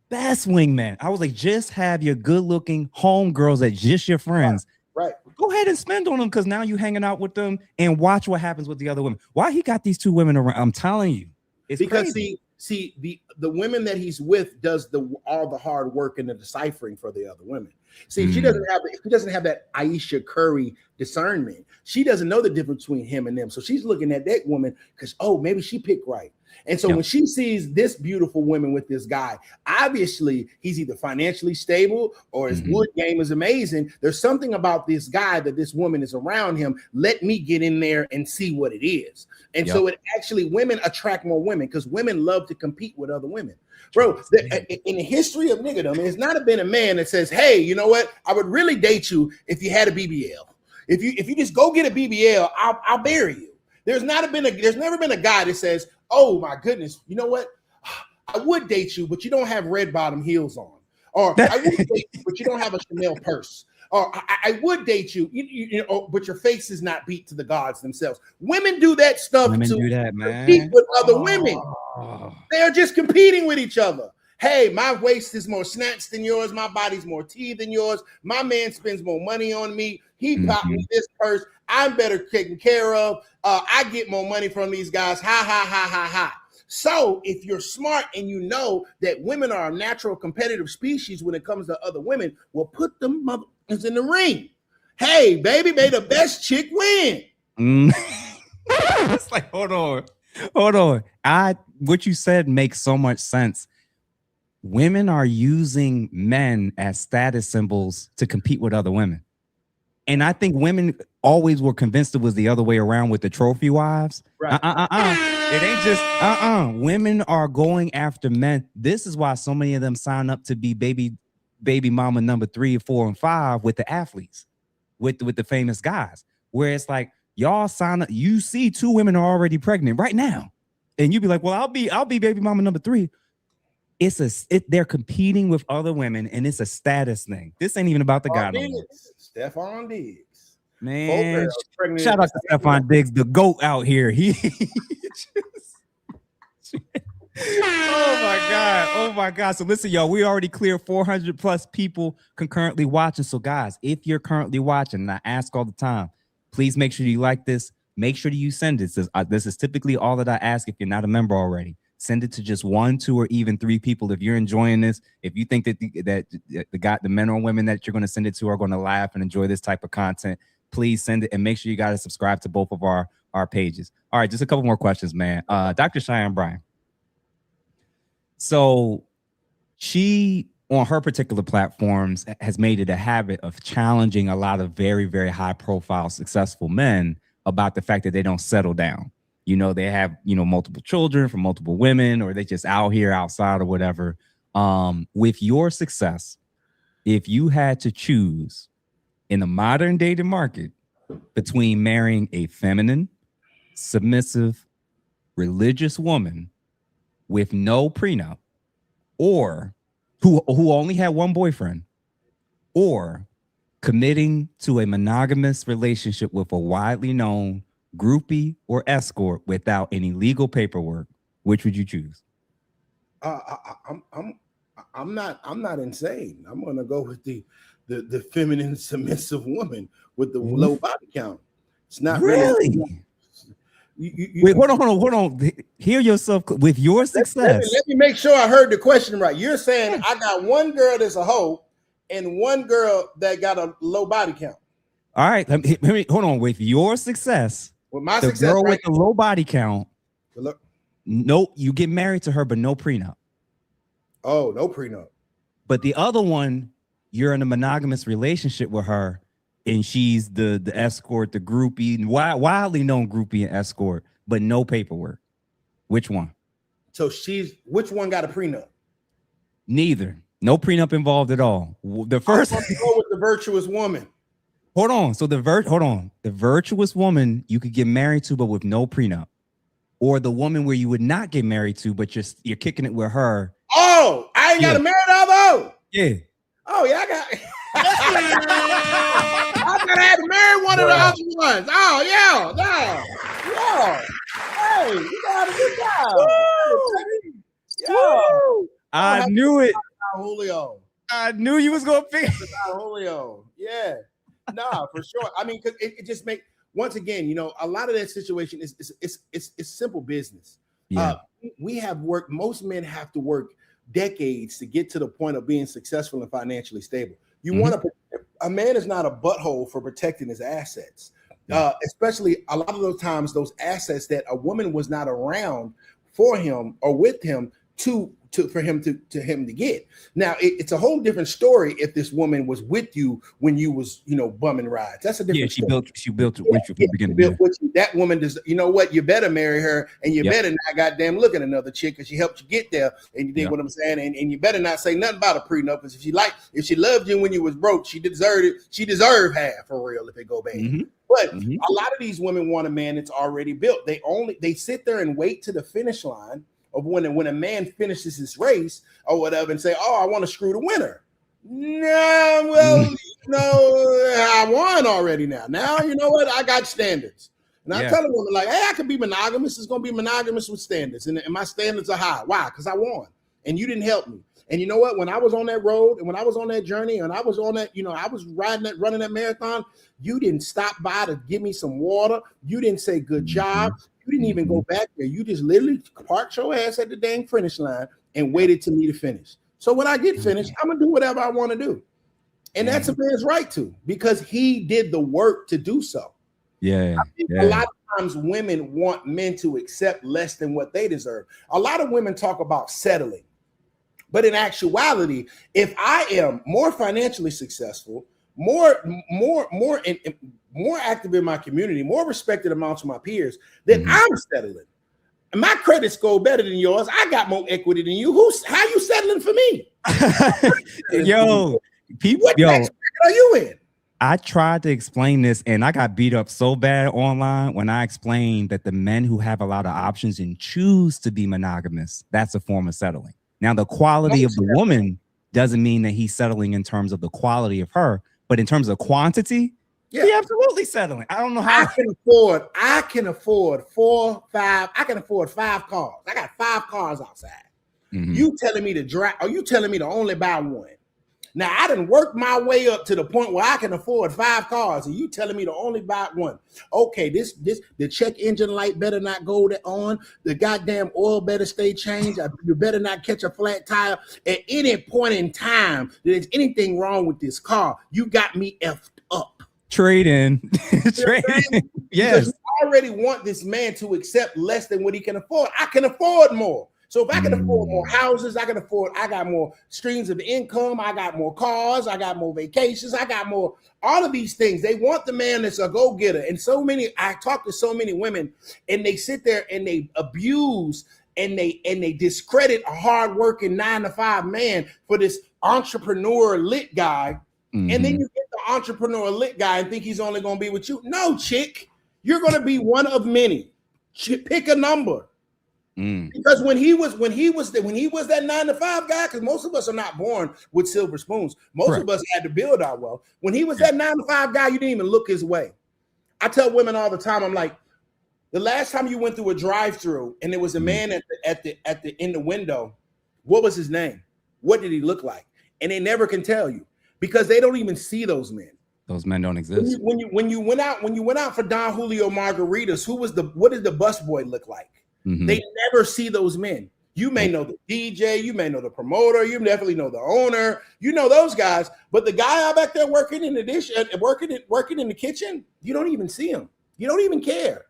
Best wingman. I was like, just have your good-looking homegirls that just your friends. Right. Go ahead and spend on them, because now you're hanging out with them and watch what happens with the other women. Why he got these two women around? I'm telling you, it's because crazy. See, the women that he's with does all the hard work and the deciphering for the other women. See, if he doesn't have that Aisha Curry discernment, she doesn't know the difference between him and them. So she's looking at that woman because, maybe she picked right. And so when she sees this beautiful woman with this guy, obviously he's either financially stable or his wood game is amazing. There's something about this guy that this woman is around him. Let me get in there and see what it is. And so it actually, women attract more women because women love to compete with other women. Bro, in the history of niggerdom, there's not been a man that says, hey, you know what? I would really date you if you had a BBL. If you just go get a BBL, I'll bury you. There's never been a guy that says, oh my goodness, you know what? I would date you, but you don't have red bottom heels on. Or I would date you, but you don't have a Chanel purse. or I would date you, you know, but your face is not beat to the gods themselves. Women do that stuff Women to do that, man. compete with other women. They're just competing with each other. Hey, my waist is more snatched than yours. My body's more teeth than yours. My man spends more money on me. He bought me this purse. I'm better taken care of. I get more money from these guys. Ha, ha, ha, ha, ha. So if you're smart and you know that women are a natural competitive species when it comes to other women, well, put them mothers in the ring. Hey, baby, may the best chick win. It's like, hold on. What you said makes so much sense. Women are using men as status symbols to compete with other women. And I think women always were convinced it was the other way around with the trophy wives. Right. It ain't just Women are going after men. This is why so many of them sign up to be baby mama number 3, 4, and 5 with the athletes, with the famous guys. Where it's like, y'all sign up, you see 2 women are already pregnant right now. And you be like, well, I'll be baby mama number 3. They're competing with other women, and it's a status thing. This ain't even about the guy. Stephon Diggs. Man, shout out to Stephon Diggs, the GOAT out here. Oh my God. So listen, y'all, we already cleared 400 plus people concurrently watching. So guys, if you're currently watching, and I ask all the time, please make sure you like this. Make sure that you send it. This is typically all that I ask if you're not a member already. Send it to just 1, 2, or even 3 people. If you're enjoying this, if you think that the men or women that you're going to send it to are going to laugh and enjoy this type of content, please send it, and make sure you got to subscribe to both of our pages. All right, just a couple more questions, man. Dr. Cheyenne Bryan. So she, on her particular platforms, has made it a habit of challenging a lot of very, very high profile, successful men about the fact that they don't settle down. You know, they have, multiple children from multiple women, or they just out here outside or whatever. With your success, if you had to choose in the modern dating market between marrying a feminine, submissive, religious woman with no prenup, or who only had one boyfriend, or committing to a monogamous relationship with a widely known groupie or escort without any legal paperwork, which would you choose? I'm not insane. I'm gonna go with the feminine submissive woman with the low body count. It's not really. Wait, hold on. Hear yourself with your success. Let me make sure I heard the question right. You're saying I got one girl that's a hoe and one girl that got a low body count. All right, let me hold on. With your success, with my the success, girl with the low body count. No, you get married to her, but no prenup. Oh, no prenup. But the other one, you're in a monogamous relationship with her, and she's the escort, the groupie, wildly known groupie and escort, but no paperwork. Which one? So which one got a prenup? Neither. No prenup involved at all. The first I'm gonna go with the virtuous woman. Hold on. So the virtuous woman you could get married to, but with no prenup, or the woman where you would not get married to, but you're kicking it with her. Oh, I ain't got to marry all those. Yeah. Oh yeah, I got. I gotta have to marry one of the other ones. Oh yeah. Hey, you got a good job. I knew it. Julio. I knew you was gonna pick Julio. Yeah. Nah, for sure. I mean, because it just make, once again, a lot of that situation is simple business. Yeah. We have worked. Most men have to work decades to get to the point of being successful and financially stable. You want to. A man is not a butthole for protecting his assets, especially a lot of those times. Those assets that a woman was not around for him or with him for him to get. Now it's a whole different story if this woman was with you when you was bumming rides. That's a different story. She built it with you from the beginning. That woman does. You know what? You better marry her, and you better not goddamn look at another chick because she helped you get there. And you dig what I'm saying? And you better not say nothing about a prenup, because if she loved you when you was broke, she deserved it. She deserved half, for real, if it go bad. But a lot of these women want a man that's already built. They sit there and wait to the finish line of when a man finishes his race or whatever and say, oh, I want to screw the winner. No, well, line already now. Now, you know what? I got standards. And I'm telling women, like, hey, I can be monogamous. It's going to be monogamous with standards. And my standards are high. Why? Because I won. And you didn't help me. And you know what? When I was on that road and when I was on that journey and I was on that, I was running that marathon, you didn't stop by to give me some water. You didn't say good job. You didn't even go back there. You just literally parked your ass at the dang finish line and waited to me to finish. So when I get finished, I'm going to do whatever I want to do. And that's a man's right to, because he did the work to do so. A lot of times women want men to accept less than what they deserve. A lot of women talk about settling. But in actuality, if I am more financially successful, more active in my community, more respected amongst my peers, then I'm settling. And my credit score better than yours. I got more equity than you. How you settling for me? What are you in? I tried to explain this and I got beat up so bad online when I explained that the men who have a lot of options and choose to be monogamous, that's a form of settling. Now, the quality of the woman doesn't mean that he's settling in terms of the quality of her, but in terms of quantity, he absolutely settling. I don't know how. I can afford 5 cars. I got 5 cars outside. You telling me to drive, or you telling me to only buy one? Now, I done worked my way up to the point where I can afford 5 cars, and you telling me to only buy one. Okay, the check engine light better not go on. The goddamn oil better stay changed. You better not catch a flat tire. At any point in time, there's anything wrong with this car, you got me effed up. Trade in. Yes. I already want this man to accept less than what he can afford. I can afford more. So if I can afford more houses, I got more streams of income, I got more cars, I got more vacations, I got more, all of these things. They want the man that's a go-getter. And I talk to so many women, and they sit there and they abuse and they discredit a hardworking 9-to-5 man for this entrepreneur lit guy. And then you get the entrepreneur lit guy and think he's only going to be with you. No, chick, you're going to be one of many. Pick a number. Because when he was that 9-to-5 guy, because most of us are not born with silver spoons. Most of us had to build our wealth. When he was that 9-to-5 guy, you didn't even look his way. I tell women all the time, I'm like, the last time you went through a drive-through and there was a man in the window, what was his name? What did he look like? And they never can tell you because they don't even see those men. Those men don't exist. When you went out for Don Julio margaritas, what did the busboy look like? They never see those men. You may know the DJ, you may know the promoter, you definitely know the owner, you know those guys, but the guy out back there working in the dish, working in the kitchen, you don't even see him. You don't even care.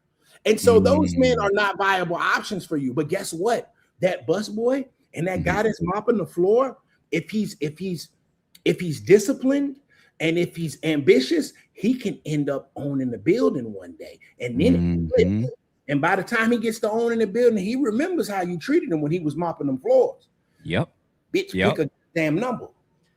And so those men are not viable options for you. But guess what? That busboy and that guy that's mopping the floor, if he's disciplined and if he's ambitious, he can end up owning the building one day. And then and by the time he gets to owning the building, he remembers how you treated him when he was mopping them floors. Bitch, pick a damn number.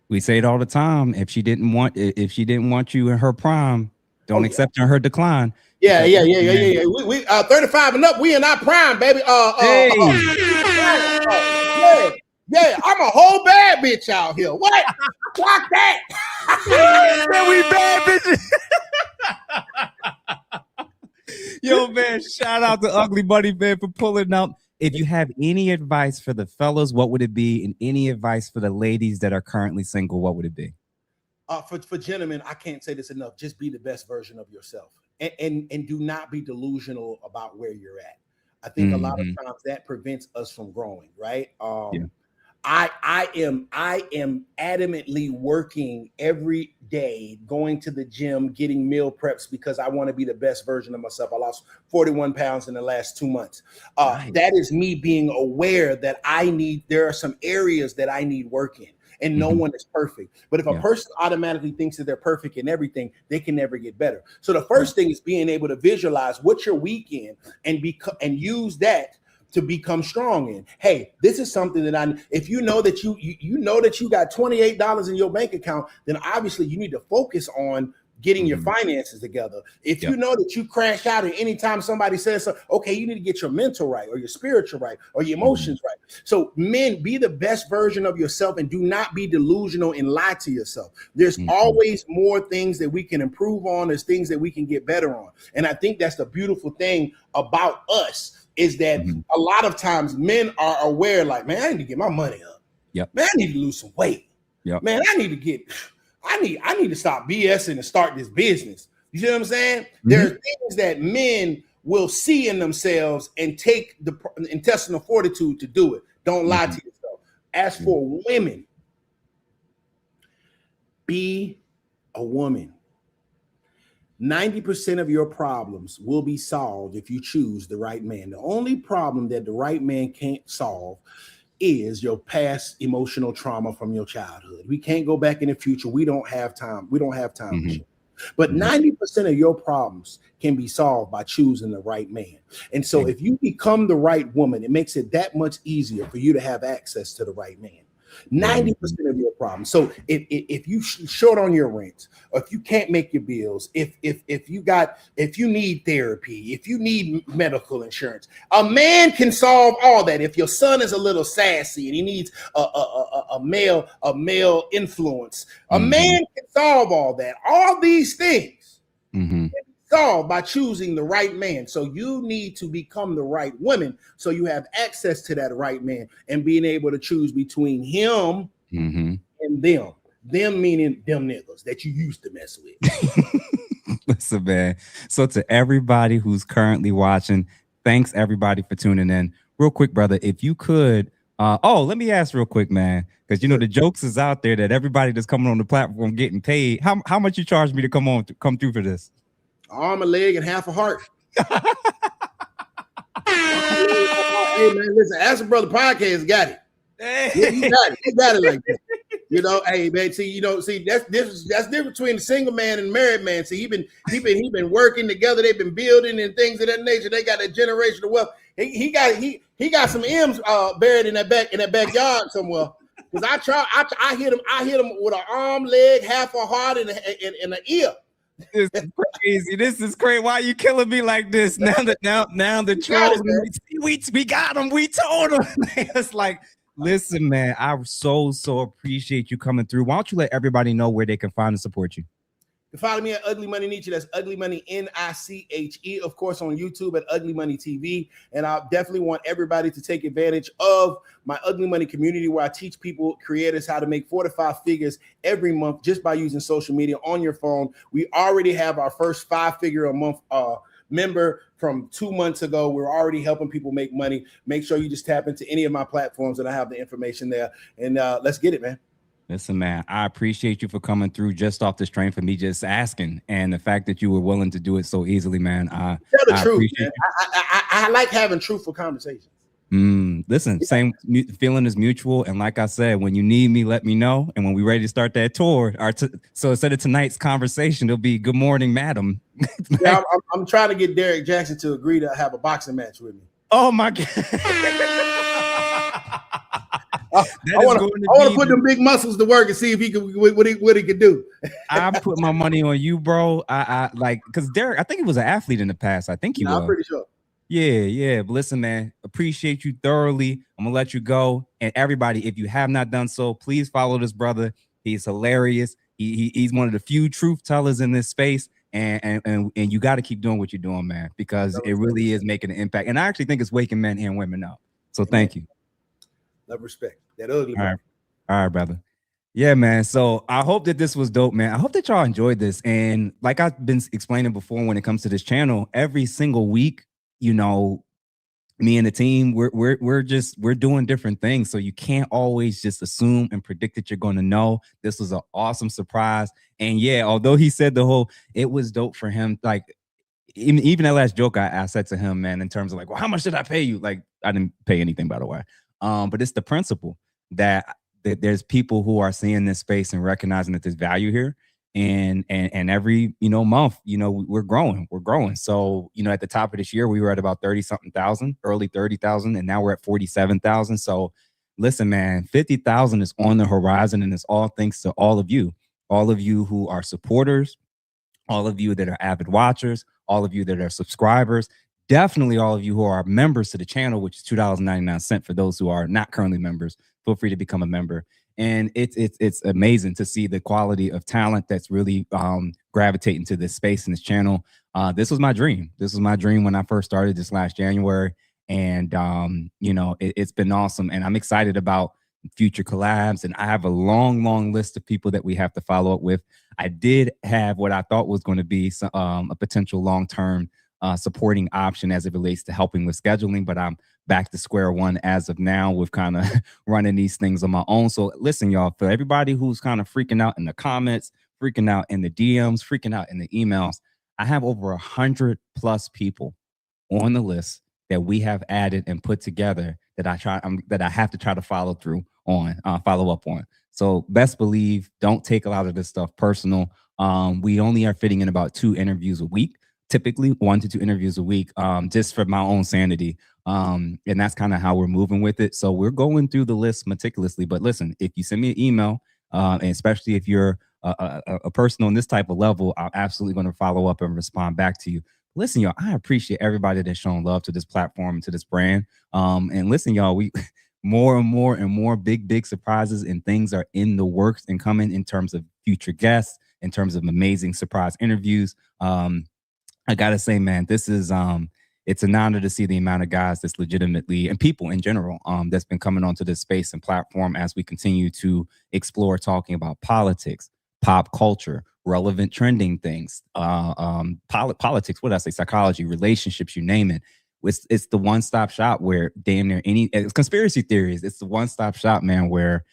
We say it all the time. If she didn't want you in her prime, don't accept her decline. Yeah. We 35 and up, we in our prime, baby. Yeah, I'm a whole bad bitch out here. What? Clock that. Yeah, we bad bitches. Yo, man, shout out to Ugly Buddy, man, for pulling up. If you have any advice for the fellas, what would it be? And any advice for the ladies that are currently single, what would it be? For gentlemen, I can't say this enough. Just be the best version of yourself. And do not be delusional about where you're at. I think a lot of times that prevents us from growing, right? I am adamantly working every day, going to the gym, getting meal preps because I want to be the best version of myself. I lost 41 pounds in the last 2 months. Nice. That is me being aware that there are some areas that I need work in. And no one is perfect. But if a person automatically thinks that they're perfect in everything, they can never get better. So the first thing is being able to visualize what you're weak in and use that to become strong in. Hey, this is something that if you know that you know that you got $28 in your bank account, then obviously you need to focus on getting your finances together. If you know that you crash out and anytime somebody says, okay, you need to get your mental right or your spiritual right or your emotions right. So men, be the best version of yourself and do not be delusional and lie to yourself. There's always more things that we can improve on. There's things that we can get better on. And I think that's the beautiful thing about us is that a lot of times men are aware, like, man, I need to get my money up. Man, I need to lose some weight. Man, I need to stop BSing and start this business. You see what I'm saying? There are things that men will see in themselves and take the intestinal fortitude to do it. Don't lie to yourself. As for women, be a woman. 90% of your problems will be solved if you choose the right man. The only problem that the right man can't solve is your past emotional trauma from your childhood. We can't go back in the future. We don't have time. We don't have time. But 90% of your problems can be solved by choosing the right man. And so if you become the right woman, it makes it that much easier for you to have access to the right man. 90% of your problems. So if you short on your rent, or if you can't make your bills, if you need therapy, if you need medical insurance, a man can solve all that. If your son is a little sassy and he needs a male influence, a man can solve all that. All these things can be solved by choosing the right man. So you need to become the right woman so you have access to that right man and being able to choose between him and them. Them meaning them niggas that you used to mess with. Listen, man. So to everybody who's currently watching, thanks everybody for tuning in. Real quick, brother, if you could, let me ask real quick, man, because you know the jokes is out there that everybody that's coming on the platform getting paid. How much you charge me to come through for this? Arm, a leg, and half a heart. Hey man, listen, Ask a Brother podcast got it. You got it. You got it like that. You know, hey man, that's different between the single man and married man. See, he been working together. They've been building and things of that nature. They got that generational wealth. He got some M's buried in that backyard somewhere. Because I hit him with an arm, leg, half a heart, and an ear. This is crazy. This is crazy. Why are you killing me like this? Now the trolls, we got him. We told him. It's like, listen, man, I so appreciate you coming through. Why don't you let everybody know where they can find and support you? You can follow me at Ugly Money Nietzsche. That's Ugly Money Niche, of course, on YouTube at Ugly Money TV. And I definitely want everybody to take advantage of my Ugly Money community, where I teach people, creators, how to make 4 to 5 figures every month just by using social media on your phone. We already have our first 5-figure a month member from 2 months ago. We're already helping people make money. Make sure you just tap into any of my platforms, and I have the information there. And let's get it, man. Listen, man, I appreciate you for coming through just off the strain for me just asking, and the fact that you were willing to do it so easily, man. Tell the truth, man. I like having truthful conversations. Listen, same feeling is mutual, and like I said, when you need me, let me know. And when we're ready to start that tour, so instead of tonight's conversation, it'll be "Good morning, madam." Yeah, I'm trying to get Derek Jackson to agree to have a boxing match with me. Oh my god. I want to put them big muscles to work and see if he can what he could do. I put my money on you, bro. I like, because Derek, I think he was an athlete in the past. I think he was. I'm pretty sure. Yeah. But listen, man, appreciate you thoroughly. I'm gonna let you go. And everybody, if you have not done so, please follow this brother. He's hilarious. He's one of the few truth tellers in this space. And you got to keep doing what you're doing, man, because it really is making an impact. And I actually think it's waking men and women up. So thank you. Love, respect. That ugly. All right, brother. Yeah, man. So I hope that this was dope, man. I hope that y'all enjoyed this. And like I've been explaining before, when it comes to this channel, every single week, you know, me and the team, we're doing different things. So you can't always just assume and predict that you're going to know. This was an awesome surprise. And yeah, although he said it was dope for him. Like even that last joke I said to him, man, in terms of like, well, how much did I pay you? Like, I didn't pay anything, by the way. But it's the principle that there's people who are seeing this space and recognizing that there's value here. And every, month, we're growing. So, at the top of this year, we were at about 30-something thousand, early 30,000. And now we're at 47,000. So listen, man, 50,000 is on the horizon. And it's all thanks to all of you who are supporters, all of you that are avid watchers, all of you that are subscribers, definitely all of you who are members to the channel, which is $2.99 for those who are not currently members. Feel free to become a member. And it's amazing to see the quality of talent that's really gravitating to this space and this channel. This was my dream. This was my dream when I first started this last January. And it's been awesome. And I'm excited about future collabs. And I have a long list of people that we have to follow up with. I did have what I thought was going to be a potential long-term supporting option as it relates to helping with scheduling, but I'm back to square one as of now with kind of running these things on my own. So listen, y'all, for everybody who's kind of freaking out in the comments, freaking out in the DMs, freaking out in the emails, I have over 100 plus people on the list that we have added and put together that I have to try to follow up on. So best believe, don't take a lot of this stuff personal. We only are fitting in about 2 interviews a week, typically 1 to 2 interviews a week, just for my own sanity. And that's kind of how we're moving with it. So we're going through the list meticulously. But listen, if you send me an email, and especially if you're a person on this type of level, I'm absolutely going to follow up and respond back to you. Listen, y'all, I appreciate everybody that's showing love to this platform and to this brand. And listen, y'all, we more and more big surprises and things are in the works and coming in terms of future guests, in terms of amazing surprise interviews. I gotta say, man, this is it's an honor to see the amount of guys that's legitimately, and people in general, that's been coming onto this space and platform as we continue to explore talking about politics, pop culture, relevant trending things, politics, what did I say, psychology, relationships, you name it. It's the one-stop shop where damn near it's conspiracy theories. It's the one-stop shop, man, where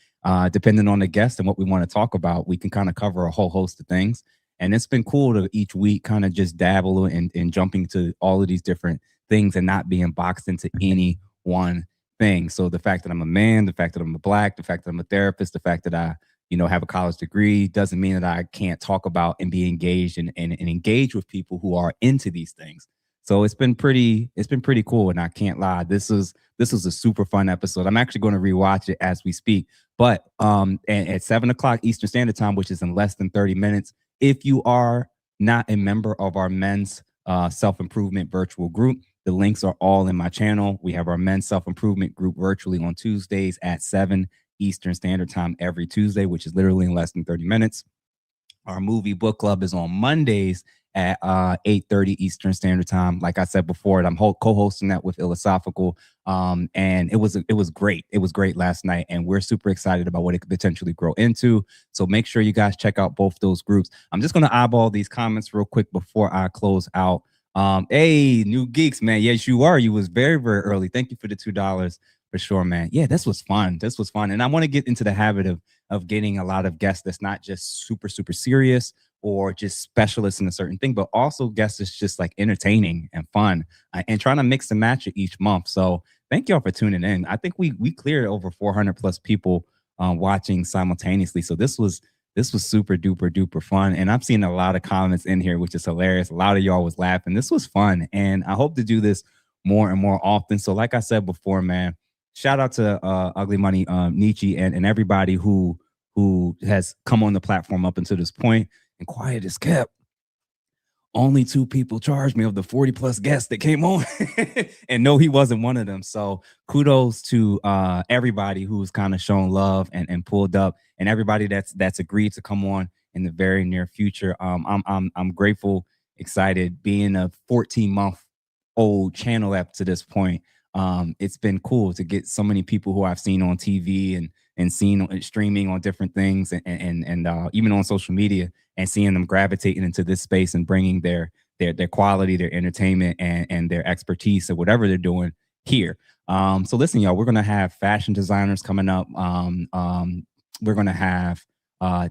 depending on the guest and what we want to talk about, we can kind of cover a whole host of things. And it's been cool to each week kind of just dabble in jumping to all of these different things and not being boxed into any one thing. So the fact that I'm a man, the fact that I'm a Black, the fact that I'm a therapist, the fact that I have a college degree doesn't mean that I can't talk about and be engaged and engage with people who are into these things. So it's been pretty cool. And I can't lie, this was a super fun episode. I'm actually going to rewatch it as we speak. But and at 7:00 Eastern Standard Time, which is in less than 30 minutes, if you are not a member of our men's self-improvement virtual group, the links are all in my channel. We have our men's self-improvement group virtually on Tuesdays at 7 Eastern Standard Time every Tuesday, which is literally in less than 30 minutes. Our movie book club is on Mondays at 8:30 Eastern Standard Time. Like I said before, I'm co-hosting that with Philosophical. And it was great. It was great last night, and we're super excited about what it could potentially grow into. So make sure you guys check out both those groups. I'm just gonna eyeball these comments real quick before I close out. Hey, New Geeks, man. Yes, you are. You was very early. Thank you for the $2 for sure, man. Yeah, this was fun. And I want to get into the habit of getting a lot of guests that's not just super serious or just specialists in a certain thing, but also guests that's just like entertaining and fun, and trying to mix and match it each month. So thank y'all for tuning in. I think we cleared over 400 plus people watching simultaneously. So this was super duper fun. And I'm seeing a lot of comments in here, which is hilarious. A lot of y'all was laughing. This was fun. And I hope to do this more and more often. So like I said before, man, shout out to Ugly Money, Nietzsche, and everybody who has come on the platform up until this point. And quiet is kept. Only 2 people charged me of the 40 plus guests that came on. And no, he wasn't one of them. So kudos to everybody who's kind of shown love and pulled up, and everybody that's agreed to come on in the very near future. I'm grateful, excited, being a 14-month-old channel up to this point. It's been cool to get so many people who I've seen on TV and seen streaming on different things and even on social media, and seeing them gravitating into this space and bringing their quality, their entertainment, and their expertise or whatever they're doing here. So listen, y'all, we're going to have fashion designers coming up. We're going to have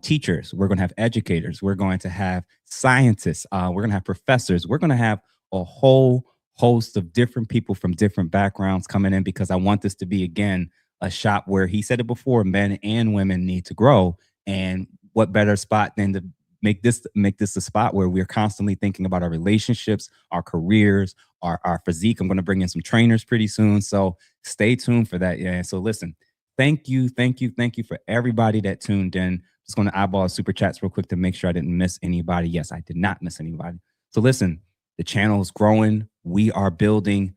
teachers. We're going to have educators. We're going to have scientists. We're going to have professors. We're going to have a whole host of different people from different backgrounds coming in, because I want this to be, again, a shop where, he said it before, men and women need to grow. And what better spot than to make this a spot where we're constantly thinking about our relationships, our careers, our physique. I'm going to bring in some trainers pretty soon. So stay tuned for that. Yeah. So listen, thank you for everybody that tuned in. Just going to eyeball super chats real quick to make sure I didn't miss anybody. Yes, I did not miss anybody. So listen, the channel is growing. We are building.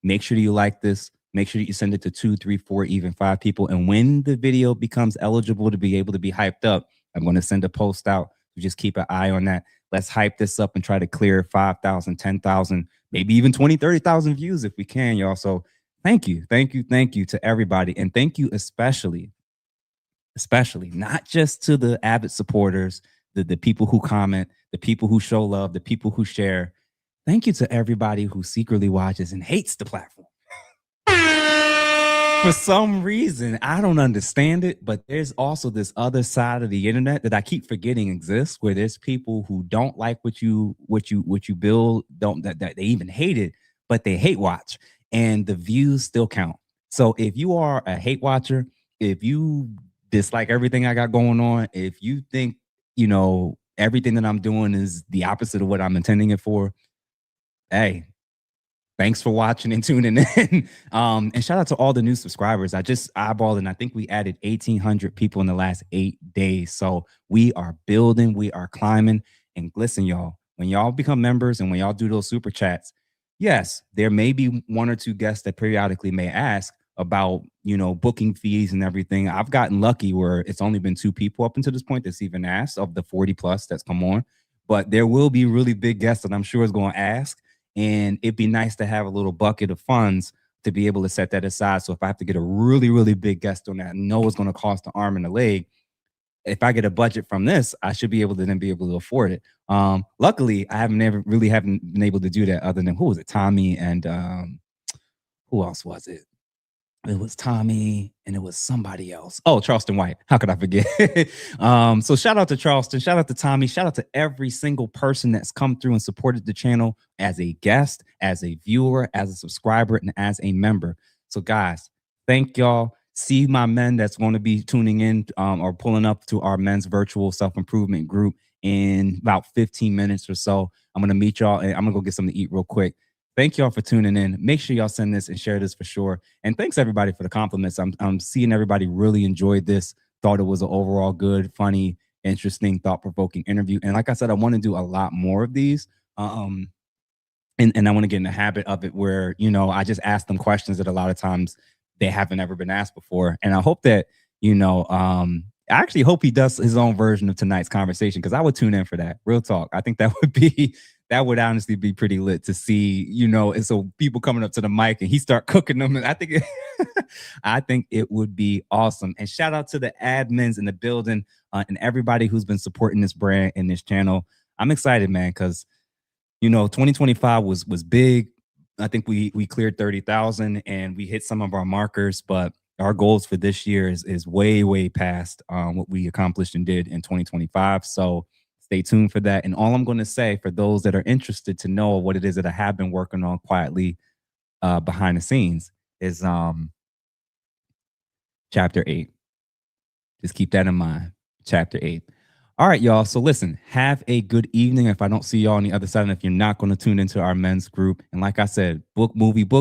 Make sure you like this. Make sure that you send it to 2, 3, 4, even 5 people. And when the video becomes eligible to be able to be hyped up, I'm going to send a post out. Just keep an eye on that. Let's hype this up and try to clear 5,000, 10,000, maybe even 20, 30,000 views if we can, y'all. So thank you to everybody. And thank you especially not just to the avid supporters, the people who comment, the people who show love, the people who share. Thank you to everybody who secretly watches and hates the platform. For some reason, I don't understand it, but there's also this other side of the internet that I keep forgetting exists, where there's people who don't like what you build, don't that they even hate it, but they hate watch, and the views still count. So if you are a hate watcher, if you dislike everything I got going on, if you think everything that I'm doing is the opposite of what I'm intending it for, hey, thanks for watching and tuning in. And shout out to all the new subscribers. I just eyeballed and I think we added 1,800 people in the last 8 days. So we are building, we are climbing. And listen, y'all, when y'all become members and when y'all do those super chats, yes, there may be 1 or 2 guests that periodically may ask about, booking fees and everything. I've gotten lucky where it's only been 2 people up until this point that's even asked of the 40 plus that's come on. But there will be really big guests that I'm sure is going to ask. And it'd be nice to have a little bucket of funds to be able to set that aside. So if I have to get a really, really big guest on that, I know it's going to cost an arm and a leg. If I get a budget from this, I should be able to then be able to afford it. Luckily, I haven't been able to do that other than, who was it? Tommy and who else was it? It was Tommy and it was somebody else. Oh, Charleston White. How could I forget? So shout out to Charleston, shout out to Tommy, shout out to every single person that's come through and supported the channel as a guest, as a viewer, as a subscriber, and as a member. So guys, thank y'all. See my men that's going to be tuning in or pulling up to our men's virtual self-improvement group in about 15 minutes or so. I'm going to meet y'all and I'm going to go get something to eat real quick. Thank y'all for tuning in. Make sure y'all send this and share this for sure. And thanks everybody for the compliments. I'm seeing everybody really enjoyed this. Thought it was an overall good, funny, interesting, thought-provoking interview. And like I said, I want to do a lot more of these. And I want to get in the habit of it where, I just ask them questions that a lot of times they haven't ever been asked before. And I hope that, I actually hope he does his own version of tonight's conversation, because I would tune in for that. Real talk. I think that would honestly be pretty lit to see, and so people coming up to the mic and he start cooking them. And I think it would be awesome. And shout out to the admins in the building and everybody who's been supporting this brand and this channel. I'm excited, man, because 2025 was big. I think we cleared 30,000 and we hit some of our markers, but our goals for this year is way past what we accomplished and did in 2025. So stay tuned for that. And all I'm going to say for those that are interested to know what it is that I have been working on quietly behind the scenes is chapter 8. Just keep that in mind. Chapter 8. All right, y'all. So listen, have a good evening. If I don't see y'all on the other side, and if you're not going to tune into our men's group, and like I said, book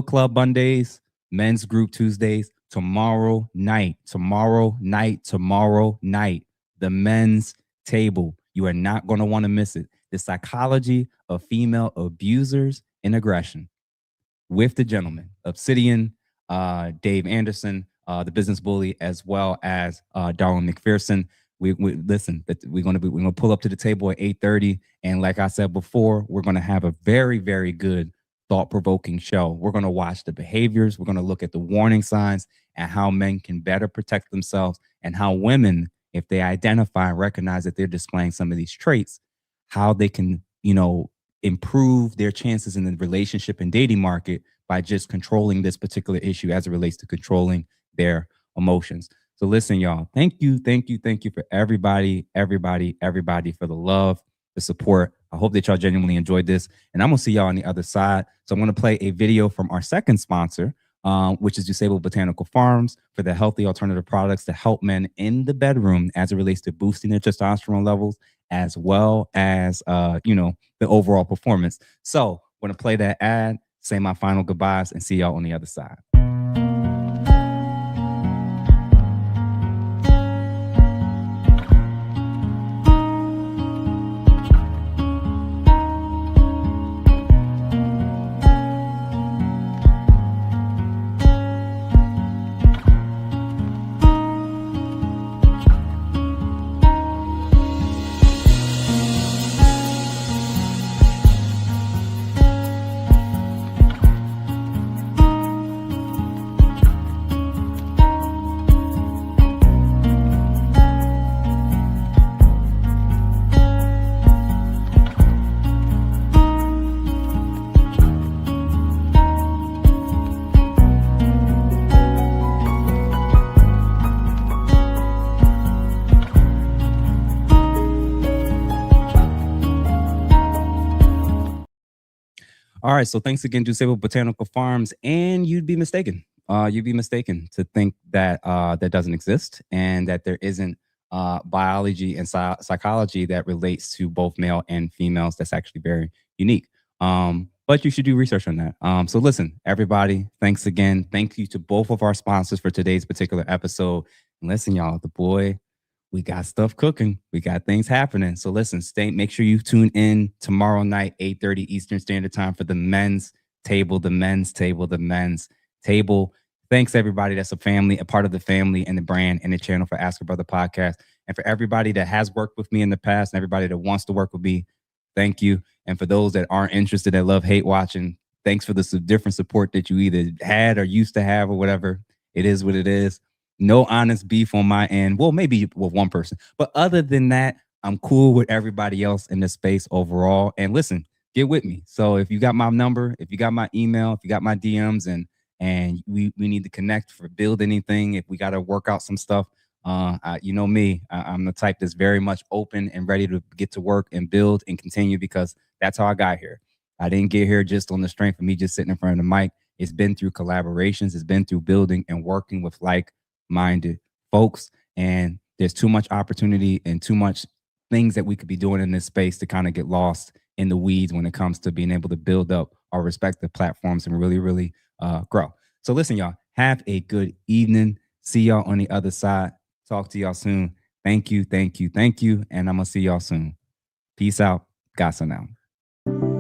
club Mondays, men's group Tuesdays, tomorrow night, the men's table. You are not going to want to miss it. The psychology of female abusers and aggression with the gentleman, Obsidian, Dave Anderson, the business bully, as well as Darwin McPherson. We listen. We're gonna pull up to the table at 8:30, and like I said before, we're gonna have a very, very good, thought-provoking show. We're gonna watch the behaviors. We're gonna look at the warning signs and how men can better protect themselves, and how women, if they identify and recognize that they're displaying some of these traits, how they can, improve their chances in the relationship and dating market by just controlling this particular issue as it relates to controlling their emotions. So listen, y'all, thank you for everybody for the love, the support. I hope that y'all genuinely enjoyed this, and I'm gonna see y'all on the other side. So I'm gonna play a video from our second sponsor, which is Disabled Botanical Farms, for the healthy alternative products to help men in the bedroom as it relates to boosting their testosterone levels, as well as, the overall performance. So I'm gonna play that ad, say my final goodbyes, and see y'all on the other side. All right. So thanks again, Dusable Botanical Farms. And you'd be mistaken. You'd be mistaken to think that that doesn't exist and that there isn't biology and psychology that relates to both male and females. That's actually very unique. But you should do research on that. So listen, everybody, thanks again. Thank you to both of our sponsors for today's particular episode. And listen, y'all, the boy, we got stuff cooking. We got things happening. So listen, make sure you tune in tomorrow night, 8:30 Eastern Standard Time for the men's table, the men's table, the men's table. Thanks everybody that's a family, a part of the family and the brand and the channel for Ask a Brother podcast. And for everybody that has worked with me in the past and everybody that wants to work with me, thank you. And for those that aren't interested, that love hate watching, thanks for the different support that you either had or used to have or whatever. It is what it is. No honest beef on my end. Well, maybe with one person. But other than that, I'm cool with everybody else in the space overall. And listen, get with me. So if you got my number, if you got my email, if you got my DMs and we need to connect for build anything, if we got to work out some stuff, you know me, I'm the type that's very much open and ready to get to work and build and continue because that's how I got here. I didn't get here just on the strength of me just sitting in front of the mic. It's been through collaborations. It's been through building and working with like-minded folks. And there's too much opportunity and too much things that we could be doing in this space to kind of get lost in the weeds when it comes to being able to build up our respective platforms and really, really grow. So listen, y'all, have a good evening. See y'all on the other side. Talk to y'all soon. Thank you, thank you, thank you. And I'm going to see y'all soon. Peace out. Gossa now.